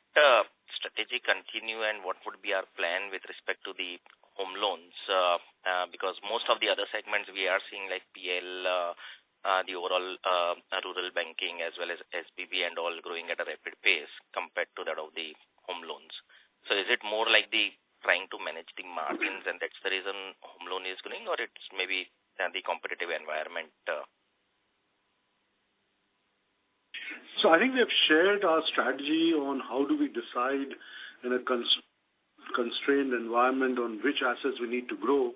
Speaker 1: strategy continue, and what would be our plan with respect to the home loans? Because most of the other segments we are seeing like PL, the overall rural banking as well as SBB and all growing at a rapid pace compared to that of the home loans. So is it more like the trying to manage the margins and that's the reason home loan is growing, or it's maybe the competitive environment?
Speaker 2: So I think we have shared our strategy on how do we decide in a constrained environment on which assets we need to grow.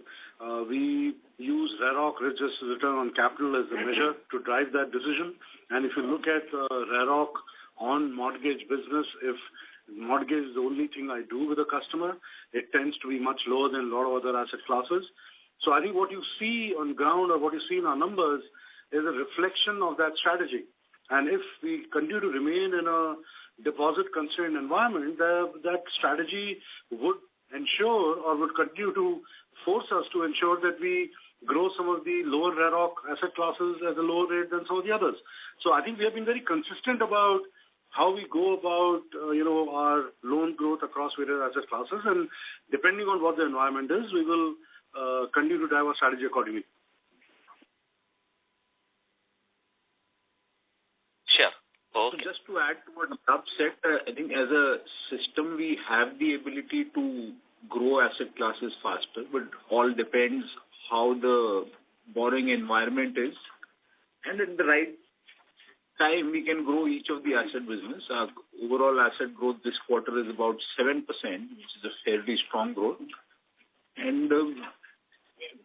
Speaker 2: We use RAROC, risk-adjusted return on capital, as the measure to drive that decision. And if you look at RAROC on mortgage business, if mortgage is the only thing I do with a customer, it tends to be much lower than a lot of other asset classes. So I think what you see on ground or what you see in our numbers is a reflection of that strategy. And if we continue to remain in a deposit-constrained environment, that strategy would ensure or would continue to force us to ensure that we grow some of the lower RAROC asset classes at a lower rate than some of the others. So I think we have been very consistent about how we go about, our loan growth across various asset classes. And depending on what the environment is, we will continue to drive our strategy accordingly.
Speaker 1: Sure. Okay.
Speaker 9: So just to add to what Abhinav said, I think as a system, we have the ability to grow asset classes faster, but all depends how the borrowing environment is. And at the right time, we can grow each of the asset business. Our overall asset growth this quarter is about 7%, which is a fairly strong growth. And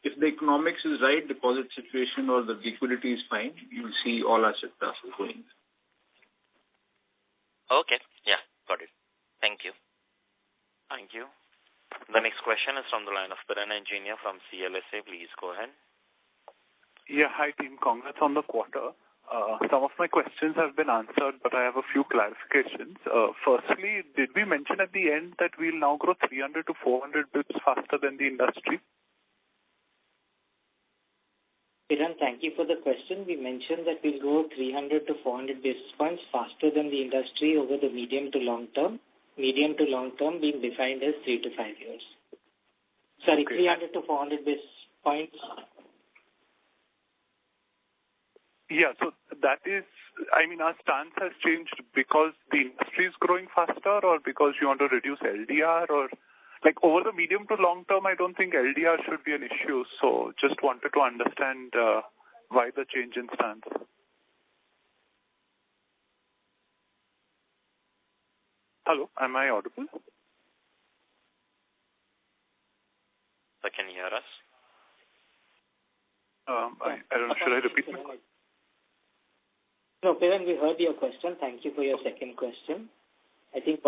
Speaker 9: if the economics is right, deposit situation or the liquidity is fine, you'll see all asset classes going.
Speaker 1: Okay. Yeah, got it. Thank you.
Speaker 10: Thank you.
Speaker 1: The next question is from the line of Piran Engineer from CLSA. Please go ahead.
Speaker 10: Yeah, hi team. Congrats on the quarter. Some of my questions have been answered, but I have a few clarifications. Firstly, did we mention at the end that we'll now grow 300 to 400 bits faster than the industry?
Speaker 3: Piran, thank you for the question. We mentioned that we'll grow 300 to 400 basis points faster than the industry over the medium to long term. Medium to long term being defined as 3 to 5 years. Sorry, okay. 300 to 400 basis points.
Speaker 10: Yeah, so that is, I mean, our stance has changed because the industry is growing faster or because you want to reduce LDR or like over the medium to long term, I don't think LDR should be an issue. So just wanted to understand why the change in stance. Hello, am I audible?
Speaker 1: So can you hear us?
Speaker 10: I don't know, should I repeat my question?
Speaker 3: No, Piran, we heard your question. Thank you for your second question. I think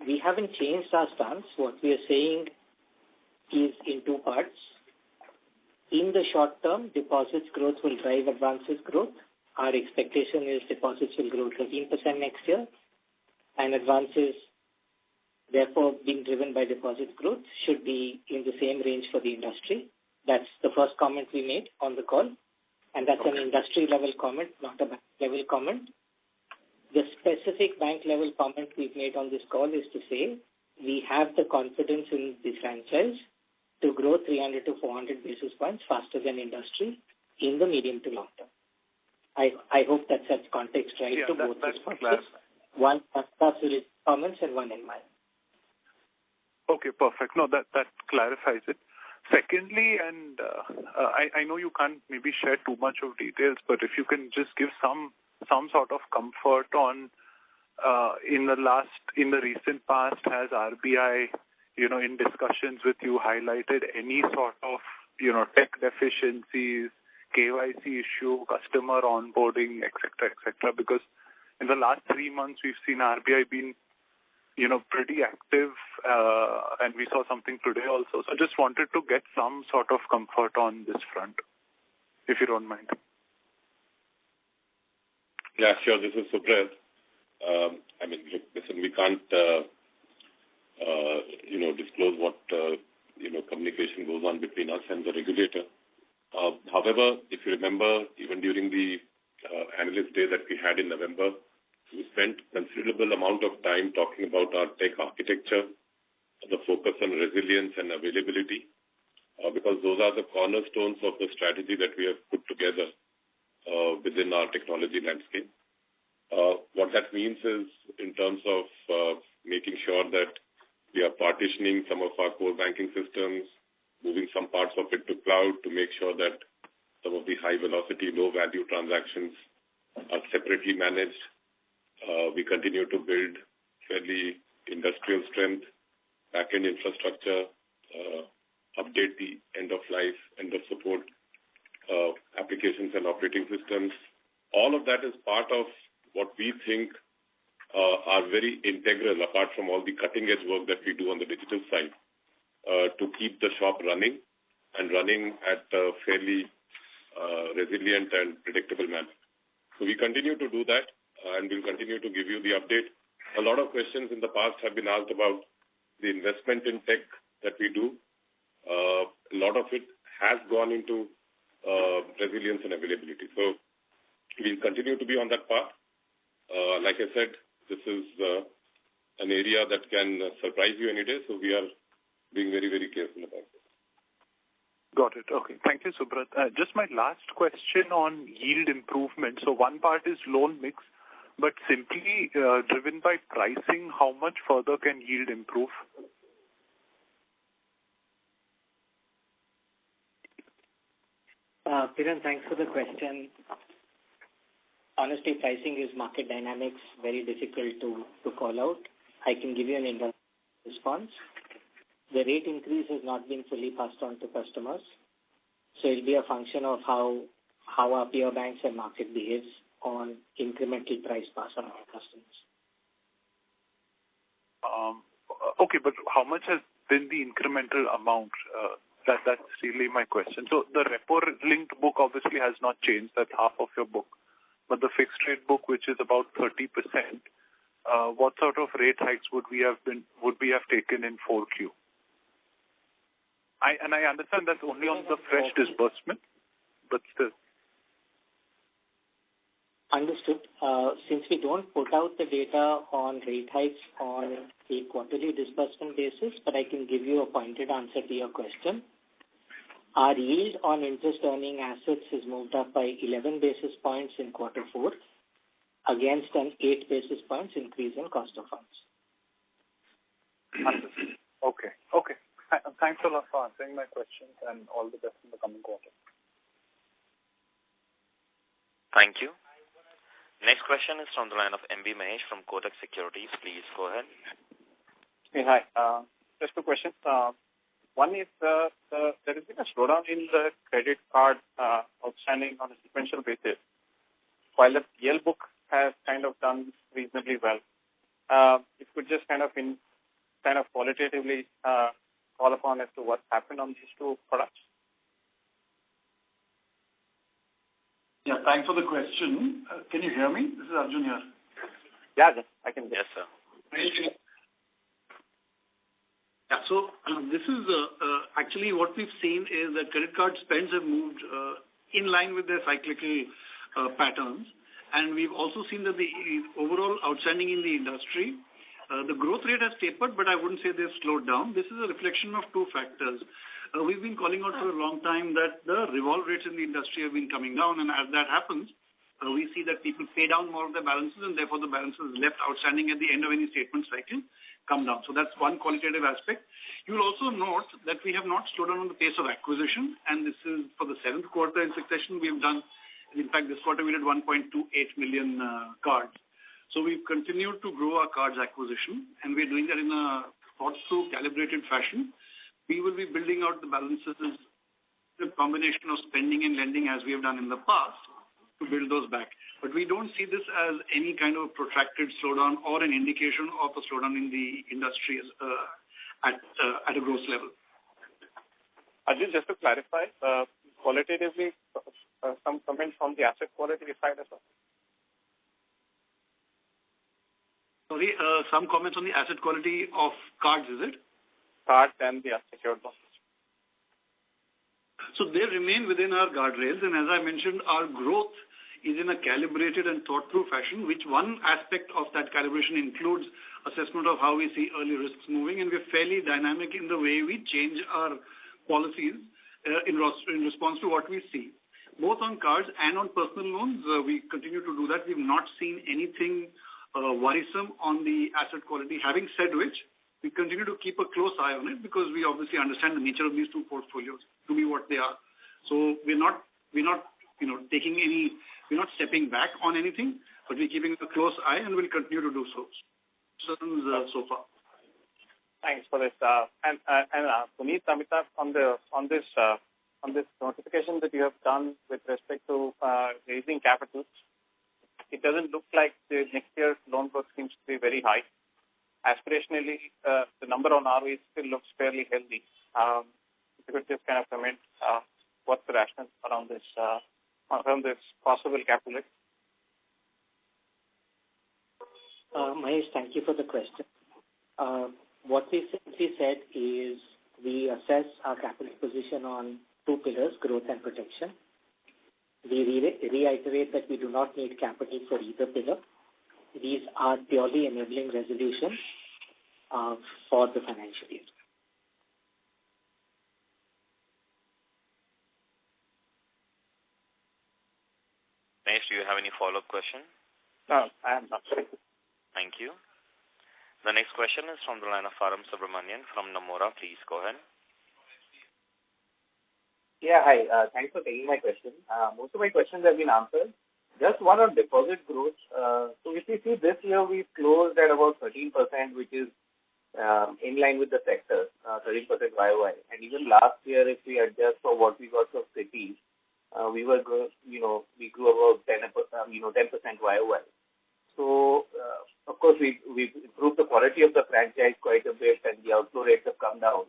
Speaker 3: we haven't changed our stance. What we are saying is in two parts. In the short term, deposits growth will drive advances growth. Our expectation is deposits will grow 13% next year, and advances, therefore being driven by deposit growth, should be in the same range for the industry. That's the first comment we made on the call. And that's an industry-level comment, not a bank-level comment. The specific bank-level comment we've made on this call is to say we have the confidence in the franchise to grow 300 to 400 basis points faster than industry in the medium to long term. I hope that sets context right to both responses. One with comments and one in mind.
Speaker 10: Okay, perfect. No, that clarifies it. Secondly, and I know you can't maybe share too much of details, but if you can just give some sort of comfort on in the recent past, has RBI, in discussions with you highlighted any sort of, tech deficiencies, KYC issue, customer onboarding, et cetera, because in the last 3 months we've seen RBI being pretty active, and we saw something today also. So I just wanted to get some sort of comfort on this front, if you don't mind.
Speaker 7: Yeah, sure. This is Subrat. Listen, we can't, disclose what, communication goes on between us and the regulator. However, if you remember, even during the analyst day that we had in November, we spent considerable amount of time talking about our tech architecture, the focus on resilience and availability, because those are the cornerstones of the strategy that we have put together within our technology landscape. What that means is in terms of making sure that we are partitioning some of our core banking systems, moving some parts of it to cloud to make sure that some of the high velocity, low value transactions are separately managed. We continue to build fairly industrial strength, back-end infrastructure, update the end of life, end of support applications and operating systems. All of that is part of what we think are very integral, apart from all the cutting-edge work that we do on the digital side, to keep the shop running and running at a fairly resilient and predictable manner. So we continue to do that, and we'll continue to give you the update. A lot of questions in the past have been asked about the investment in tech that we do. A lot of it has gone into resilience and availability. So we'll continue to be on that path. Like I said, this is an area that can surprise you any day, so we are being very, very careful about it.
Speaker 10: Got it. Okay. Thank you, Subrat. Just my last question on yield improvement. So one part is loan mix, but simply driven by pricing, how much further can yield improve?
Speaker 3: Piran, thanks for the question. Honestly, pricing is market dynamics, very difficult to call out. I can give you an industry response. the rate increase has not been fully passed on to customers. So it'll be a function of how our peer banks and market behaves on incremental price pass on our customers.
Speaker 10: Okay, but how much has been the incremental amount? That's really my question. So the repo-linked book obviously has not changed. That's half of your book. But the fixed rate book, which is about 30%, what sort of rate hikes would we have taken in 4Q? I understand that's only on the fresh disbursement, but still.
Speaker 3: Understood. Since we don't put out the data on rate hikes on a quarterly disbursement basis, but I can give you a pointed answer to your question. Our yield on interest earning assets has moved up by 11 basis points in quarter 4 against an 8 basis points increase in cost of funds.
Speaker 10: Understood. Okay. Thanks a lot for answering my questions and all the best in the coming quarter.
Speaker 1: Thank you. Next question is from the line of MB Mahesh from Kotak Securities. Please go ahead.
Speaker 11: Hey, hi. Just two questions. One is there has been a slowdown in the credit card outstanding on a sequential basis, while the PL book has kind of done reasonably well. If you could just kind of qualitatively call upon as to what happened on these two products.
Speaker 2: Yeah, thanks for the question. Can you hear me? This is Arjun here.
Speaker 11: Yeah, I can hear.
Speaker 1: Yes, sir.
Speaker 2: Yeah, so this is actually what we've seen is that credit card spends have moved in line with their cyclical patterns. And we've also seen that the overall outstanding in the industry, the growth rate has tapered, but I wouldn't say they've slowed down. This is a reflection of two factors. We've been calling out for a long time that the revolve rates in the industry have been coming down, and as that happens, we see that people pay down more of their balances, and therefore the balances left outstanding at the end of any statement cycle come down. So that's one qualitative aspect. You'll also note that we have not slowed down on the pace of acquisition, and this is for the 7th quarter in succession. We've done, in fact, this quarter we did 1.28 million cards. So we've continued to grow our cards acquisition, and we're doing that in a thought-through, calibrated fashion. We will be building out the balances in a combination of spending and lending as we have done in the past to build those back. But we don't see this as any kind of protracted slowdown or an indication of a slowdown in the industry at a gross level.
Speaker 11: Arjun, just to clarify, qualitatively, some comments on the asset quality side as well.
Speaker 2: Sorry, some comments on the asset quality of cards, is it?
Speaker 11: Cards and the unsecured loans.
Speaker 2: So they remain within our guardrails, and as I mentioned, our growth is in a calibrated and thought-through fashion, which one aspect of that calibration includes assessment of how we see early risks moving, and we're fairly dynamic in the way we change our policies in response to what we see. Both on cards and on personal loans, we continue to do that. We've not seen anything worrisome on the asset quality. Having said which, we continue to keep a close eye on it because we obviously understand the nature of these two portfolios to be what they are. So we're not taking any, we're not stepping back on anything, but we're keeping a close eye and we'll continue to do so. So far.
Speaker 11: Thanks for this. And Puneet, Amitabh, on this notification that you have done with respect to raising capital, it doesn't look like the next year's loan growth seems to be very high. Aspirationally, the number on ROE still looks fairly healthy. If you could just kind of comment what's the rationale around this possible capital?
Speaker 3: Mahesh, thank you for the question. What we simply said is we assess our capital position on two pillars, growth and protection. We reiterate that we do not need capital for either pillar. These are purely enabling resolutions for the financial year.
Speaker 1: Mahesh, do you have any follow-up question?
Speaker 11: No, I am not.
Speaker 1: Thank you. The next question is from the line of Param Subramanian from Nomura. Please go ahead.
Speaker 12: Yeah, hi. Thanks for taking my question. Most of my questions have been answered. Just one on deposit growth. So if you see this year, we closed at about 13%, which is in line with the sector, 13% YOY. And even last year, if we adjust for what we got from Citi, we grew about 10% YOY. So, of course, we've improved the quality of the franchise quite a bit, and the outflow rates have come down.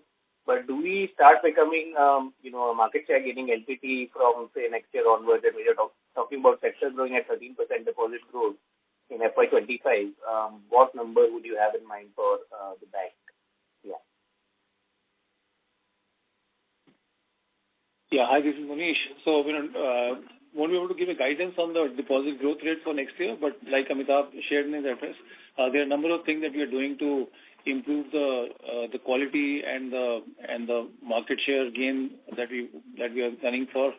Speaker 12: But do we start becoming, a market share gaining entity from, say, next year onwards? And we are talking about sector growing at 13% deposit growth in FY25. What number would you have in mind for the bank? Yeah.
Speaker 13: Yeah, hi, this is Munish. So, won't be able to give a guidance on the deposit growth rate for next year, but like Amitabh shared in his address, there are a number of things that we are doing to improve the quality and the market share gain that we are running for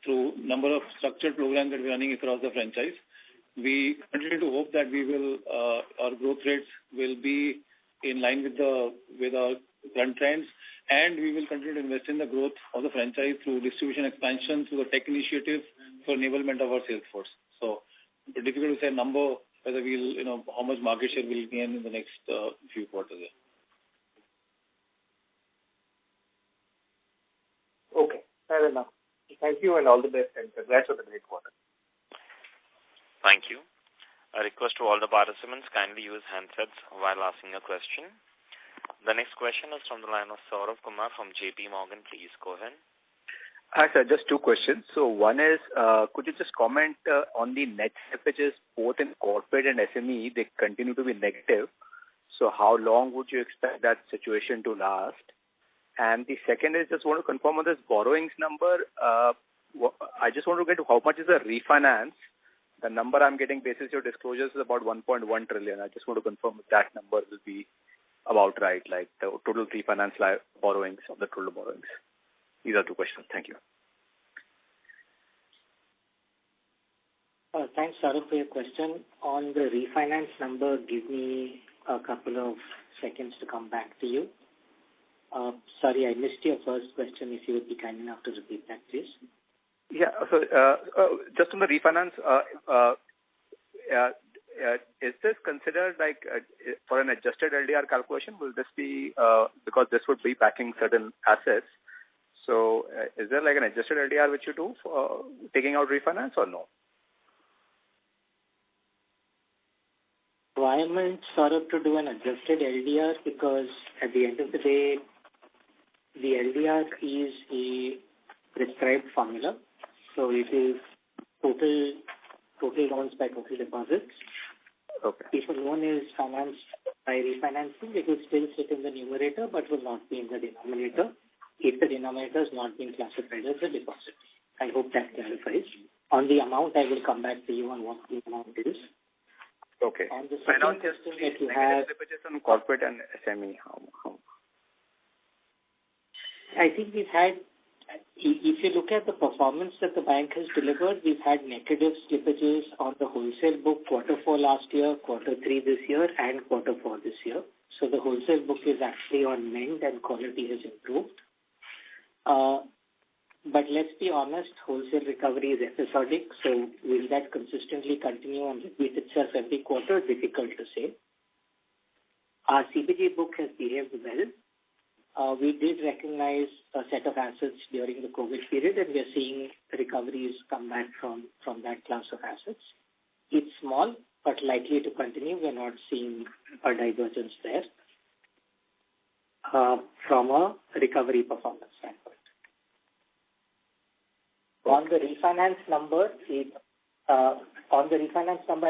Speaker 13: through number of structured programs that we are running across the franchise. We continue to hope that our growth rates will be in line with our current trends, and we will continue to invest in the growth of the franchise through distribution expansion, through the tech initiative for enablement of our sales force. So it's difficult to say a number whether how much market share we'll gain in the next few quarters.
Speaker 12: Okay, fair enough. Thank you and all the best, and congrats on the great quarter.
Speaker 1: Thank you. A request to all the participants, kindly use handsets while asking a question. The next question is from the line of Saurabh Kumar from JP Morgan. Please go ahead.
Speaker 14: Hi, sir. Just two questions. So one is, could you just comment on the net slippages both in corporate and SME? They continue to be negative. So how long would you expect that situation to last? And the second is, just want to confirm on this borrowings number. I just want to get how much is the refinance. The number I'm getting basis your disclosures is about 1.1 trillion. I just want to confirm if that number will be about right, like the total refinance borrowings of the total borrowings. These are two questions. Thank you.
Speaker 3: Thanks, Saurabh, for your question. On the refinance number, give me a couple of seconds to come back to you. Sorry, I missed your first question. If you would be kind enough to repeat that, please.
Speaker 14: Yeah. So just on the refinance, is this considered like for an adjusted LDR calculation? Will this be because this would be backing certain assets? So is there like an adjusted LDR which you do for taking out refinance or no?
Speaker 3: Requirement, Saurabh, to do an adjusted LDR because at the end of the day, the LDR is a prescribed formula. So it is total loans by total deposits.
Speaker 14: Okay.
Speaker 3: If a loan is financed by refinancing, it will still sit in the numerator but will not be in the denominator if the denominator is not being classified as a deposit. I hope that clarifies. On the amount, I will come back to you on what the amount is.
Speaker 14: Okay.
Speaker 3: On the second question that you have,
Speaker 14: on corporate and SME, how?
Speaker 3: I think we've had, if you look at the performance that the bank has delivered, we've had negative slippages on the wholesale book Q4 last year, Q3 this year, and Q4 this year. So the wholesale book is actually on mend and quality has improved. But let's be honest, wholesale recovery is episodic. So will that consistently continue and repeat itself every quarter? Difficult to say. Our CBG book has behaved well. We did recognize a set of assets during the COVID period, and we are seeing recoveries come back from that class of assets. It's small, but likely to continue. We're not seeing a divergence there from a recovery performance standpoint. On the refinance number,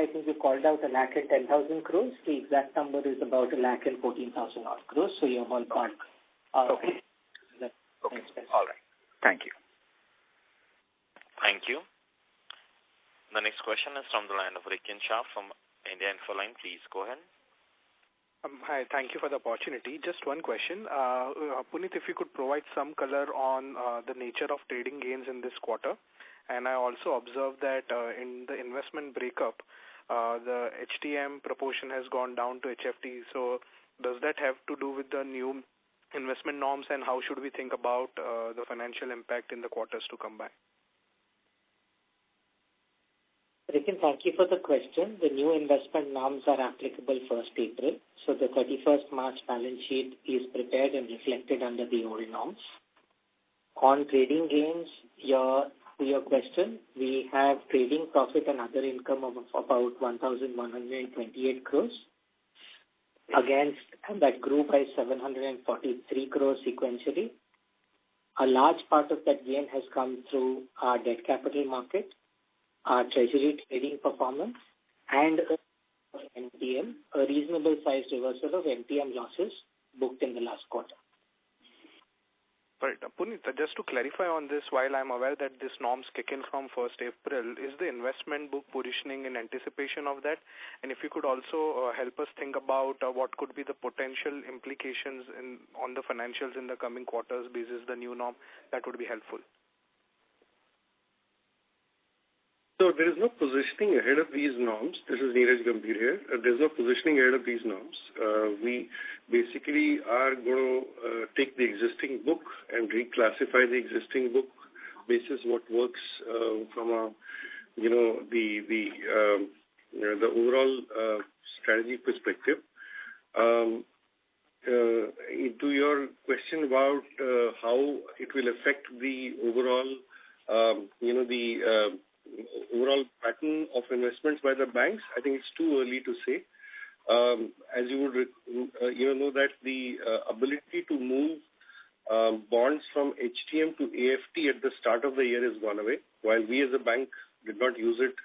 Speaker 3: I think you called out 1,10,000 crores. The exact number is about 1,14,000 odd crores. So you're ballpark.
Speaker 14: Okay. Okay. All right. Thank you.
Speaker 1: Thank you. The next question is from the line of Rikin Shah from India Infoline. Please go ahead.
Speaker 6: Hi, thank you for the opportunity. Just one question. Puneet, if you could provide some color on the nature of trading gains in this quarter. And I also observed that in the investment breakup, the HTM proportion has gone down to HFT. So does that have to do with the new investment norms, and how should we think about the financial impact in the quarters to come by?
Speaker 3: Rikin, thank you for the question. The new investment norms are applicable 1st April. So the 31st March balance sheet is prepared and reflected under the old norms. On trading gains, to your question, we have trading profit and other income of about 1,128 crores. Against that grew by 743 crores sequentially. A large part of that gain has come through our debt capital market, our treasury trading performance, and MTM, a reasonable sized reversal of MTM losses booked in the last quarter.
Speaker 6: Right. Puneet, just to clarify on this, while I'm aware that these norms kick in from 1st April, is the investment book positioning in anticipation of that? And if you could also help us think about what could be the potential implications on the financials in the coming quarters basis the new norm, that would be helpful.
Speaker 2: So there is no positioning ahead of these norms. This is Neeraj Gambhir here. There's no positioning ahead of these norms. We basically are going to take the existing book and reclassify the existing book basis what works from a, the overall strategy perspective. To your question about how it will affect the overall, overall pattern of investments by the banks, I think it's too early to say. As you would know that the ability to move bonds from HTM to AFT at the start of the year has gone away. While we as a bank did not use it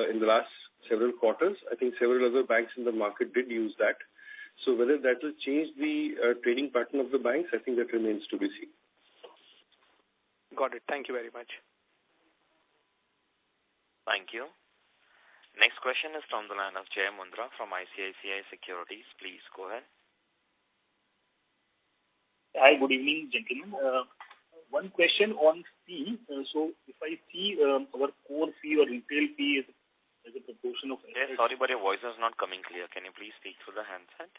Speaker 2: in the last several quarters, I think several other banks in the market did use that. So whether that will change the trading pattern of the banks, I think that remains to be seen.
Speaker 6: Got it. Thank you very much.
Speaker 1: Thank you. Next question is from the line of Jay Mundra from ICICI Securities. Please go ahead.
Speaker 15: Hi, good evening, gentlemen. One question on fee. So if I see our core fee or retail fee as a proportion of...
Speaker 1: Yes, sorry, but your voice is not coming clear. Can you please speak through the handset?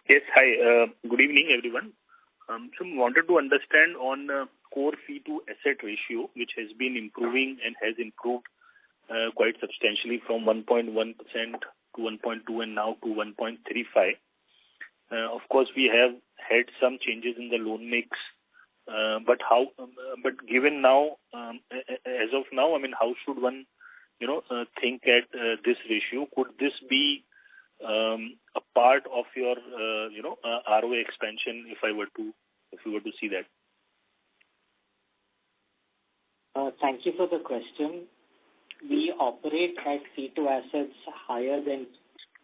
Speaker 15: Yes, hi. Good evening, everyone. So I wanted to understand on core fee to asset ratio, which has been improving and has improved quite substantially from 1.1% to 1.2 and now to 1.35. Of course, we have had some changes in the loan mix, but given now, as of now, I mean, how should one, think at this ratio? Could this be a part of your, ROA expansion if we were to see that?
Speaker 3: Thank you for the question. We operate at fee to assets higher than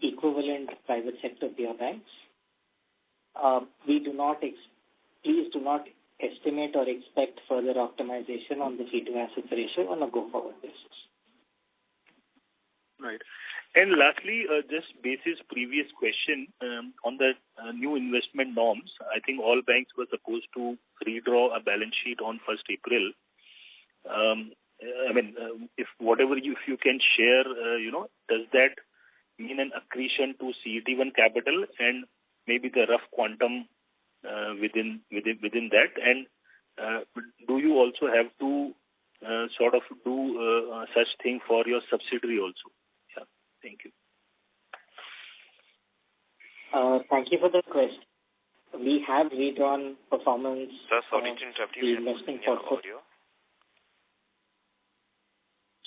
Speaker 3: equivalent private sector peer banks. Please do not estimate or expect further optimization on the fee to assets ratio on a go-forward basis.
Speaker 15: Right. And lastly, just basis previous question on the new investment norms. I think all banks were supposed to redraw a balance sheet on 1st April. If you can share, does that mean an accretion to CET1 capital and maybe the rough quantum within that? And do you also have to sort of do such thing for your subsidiary also? Yeah, thank you.
Speaker 3: Thank you for the question. We have redrawn performance.
Speaker 1: Sir, sorry to interrupt you.
Speaker 3: Investment portfolio.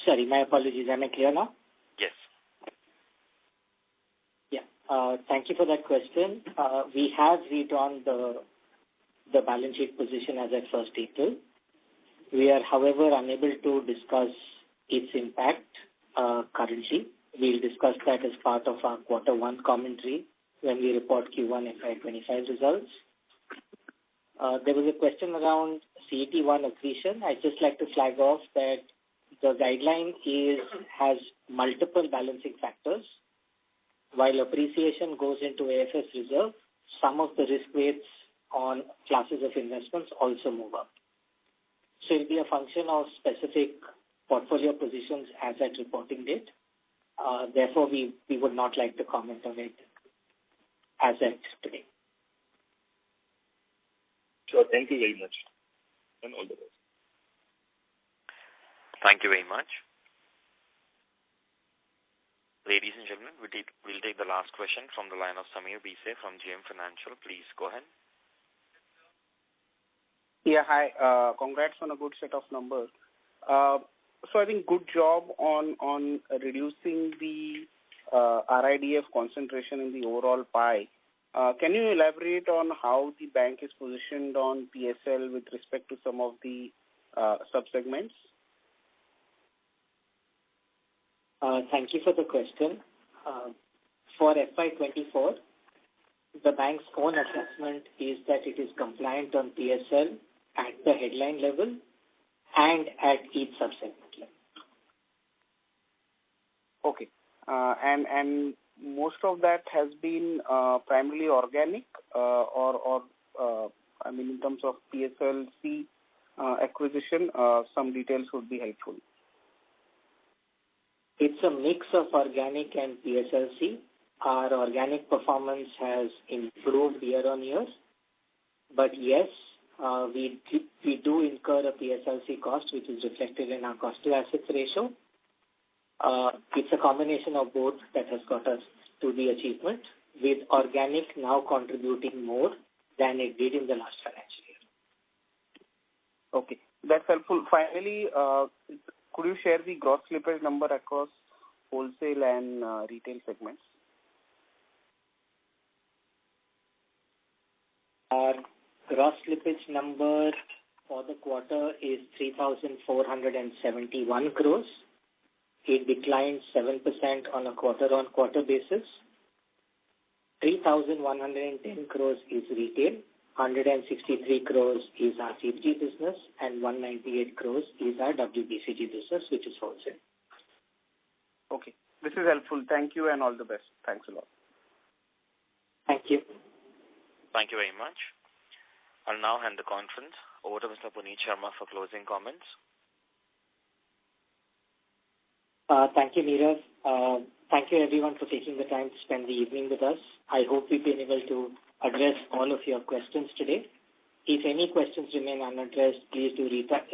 Speaker 3: Sorry, my apologies. Am I clear now?
Speaker 1: Yes.
Speaker 3: Yeah. Thank you for that question. We have redrawn the balance sheet position as at 1st April. We are, however, unable to discuss its impact currently. We'll discuss that as part of our quarter one commentary when we report Q1 FY2025 results. There was a question around CET1 accretion. I'd just like to flag off that the guideline has multiple balancing factors. While appreciation goes into AFS reserve, some of the risk weights on classes of investments also move up. So it'll be a function of specific portfolio positions as at reporting date. Therefore, we would not like to comment on it as at today.
Speaker 15: Sure. Thank you very much. And all the best.
Speaker 1: Thank you very much. Ladies and gentlemen, we'll take the last question from the line of Samir Bise from JM Financial. Please go ahead.
Speaker 16: Yeah, hi. Congrats on a good set of numbers. So I think good job on reducing the RIDF concentration in the overall pie. Can you elaborate on how the bank is positioned on PSL with respect to some of the sub-segments?
Speaker 3: Thank you for the question. For FY24, the bank's own assessment is that it is compliant on PSL at the headline level and at each sub-segment level.
Speaker 16: Okay. And most of that has been primarily organic or I mean, in terms of PSLC acquisition, some details would be helpful.
Speaker 3: It's a mix of organic and PSLC. Our organic performance has improved year on year. But yes, we do incur a PSLC cost, which is reflected in our cost to assets ratio. It's a combination of both that has got us to the achievement, with organic now contributing more than it did in the last financial year.
Speaker 16: Okay, that's helpful. Finally, could you share the gross slippage number across wholesale and retail segments?
Speaker 3: Our gross slippage number for the quarter is 3,471 crores. It declined 7% on a quarter-on-quarter basis. 3,110 crores is retail, 163 crores is our CBG business, and 198 crores is our WBCG business, which is wholesale.
Speaker 16: Okay. This is helpful. Thank you and all the best. Thanks a lot.
Speaker 3: Thank you.
Speaker 1: Thank you very much. I'll now hand the conference over to Mr. Puneet Sharma for closing comments.
Speaker 3: Thank you, Nirav. Thank you, everyone, for taking the time to spend the evening with us. I hope we've been able to address all of your questions today. If any questions remain unaddressed, please do reach out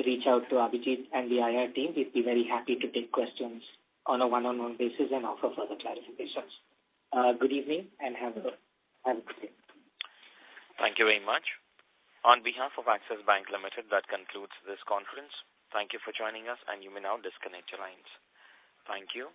Speaker 3: to Abhijit and the IR team. We'd be very happy to take questions on a one-on-one basis and offer further clarifications. Good evening and have a good day.
Speaker 1: Thank you very much. On behalf of Axis Bank Limited, that concludes this conference. Thank you for joining us, and you may now disconnect your lines. Thank you.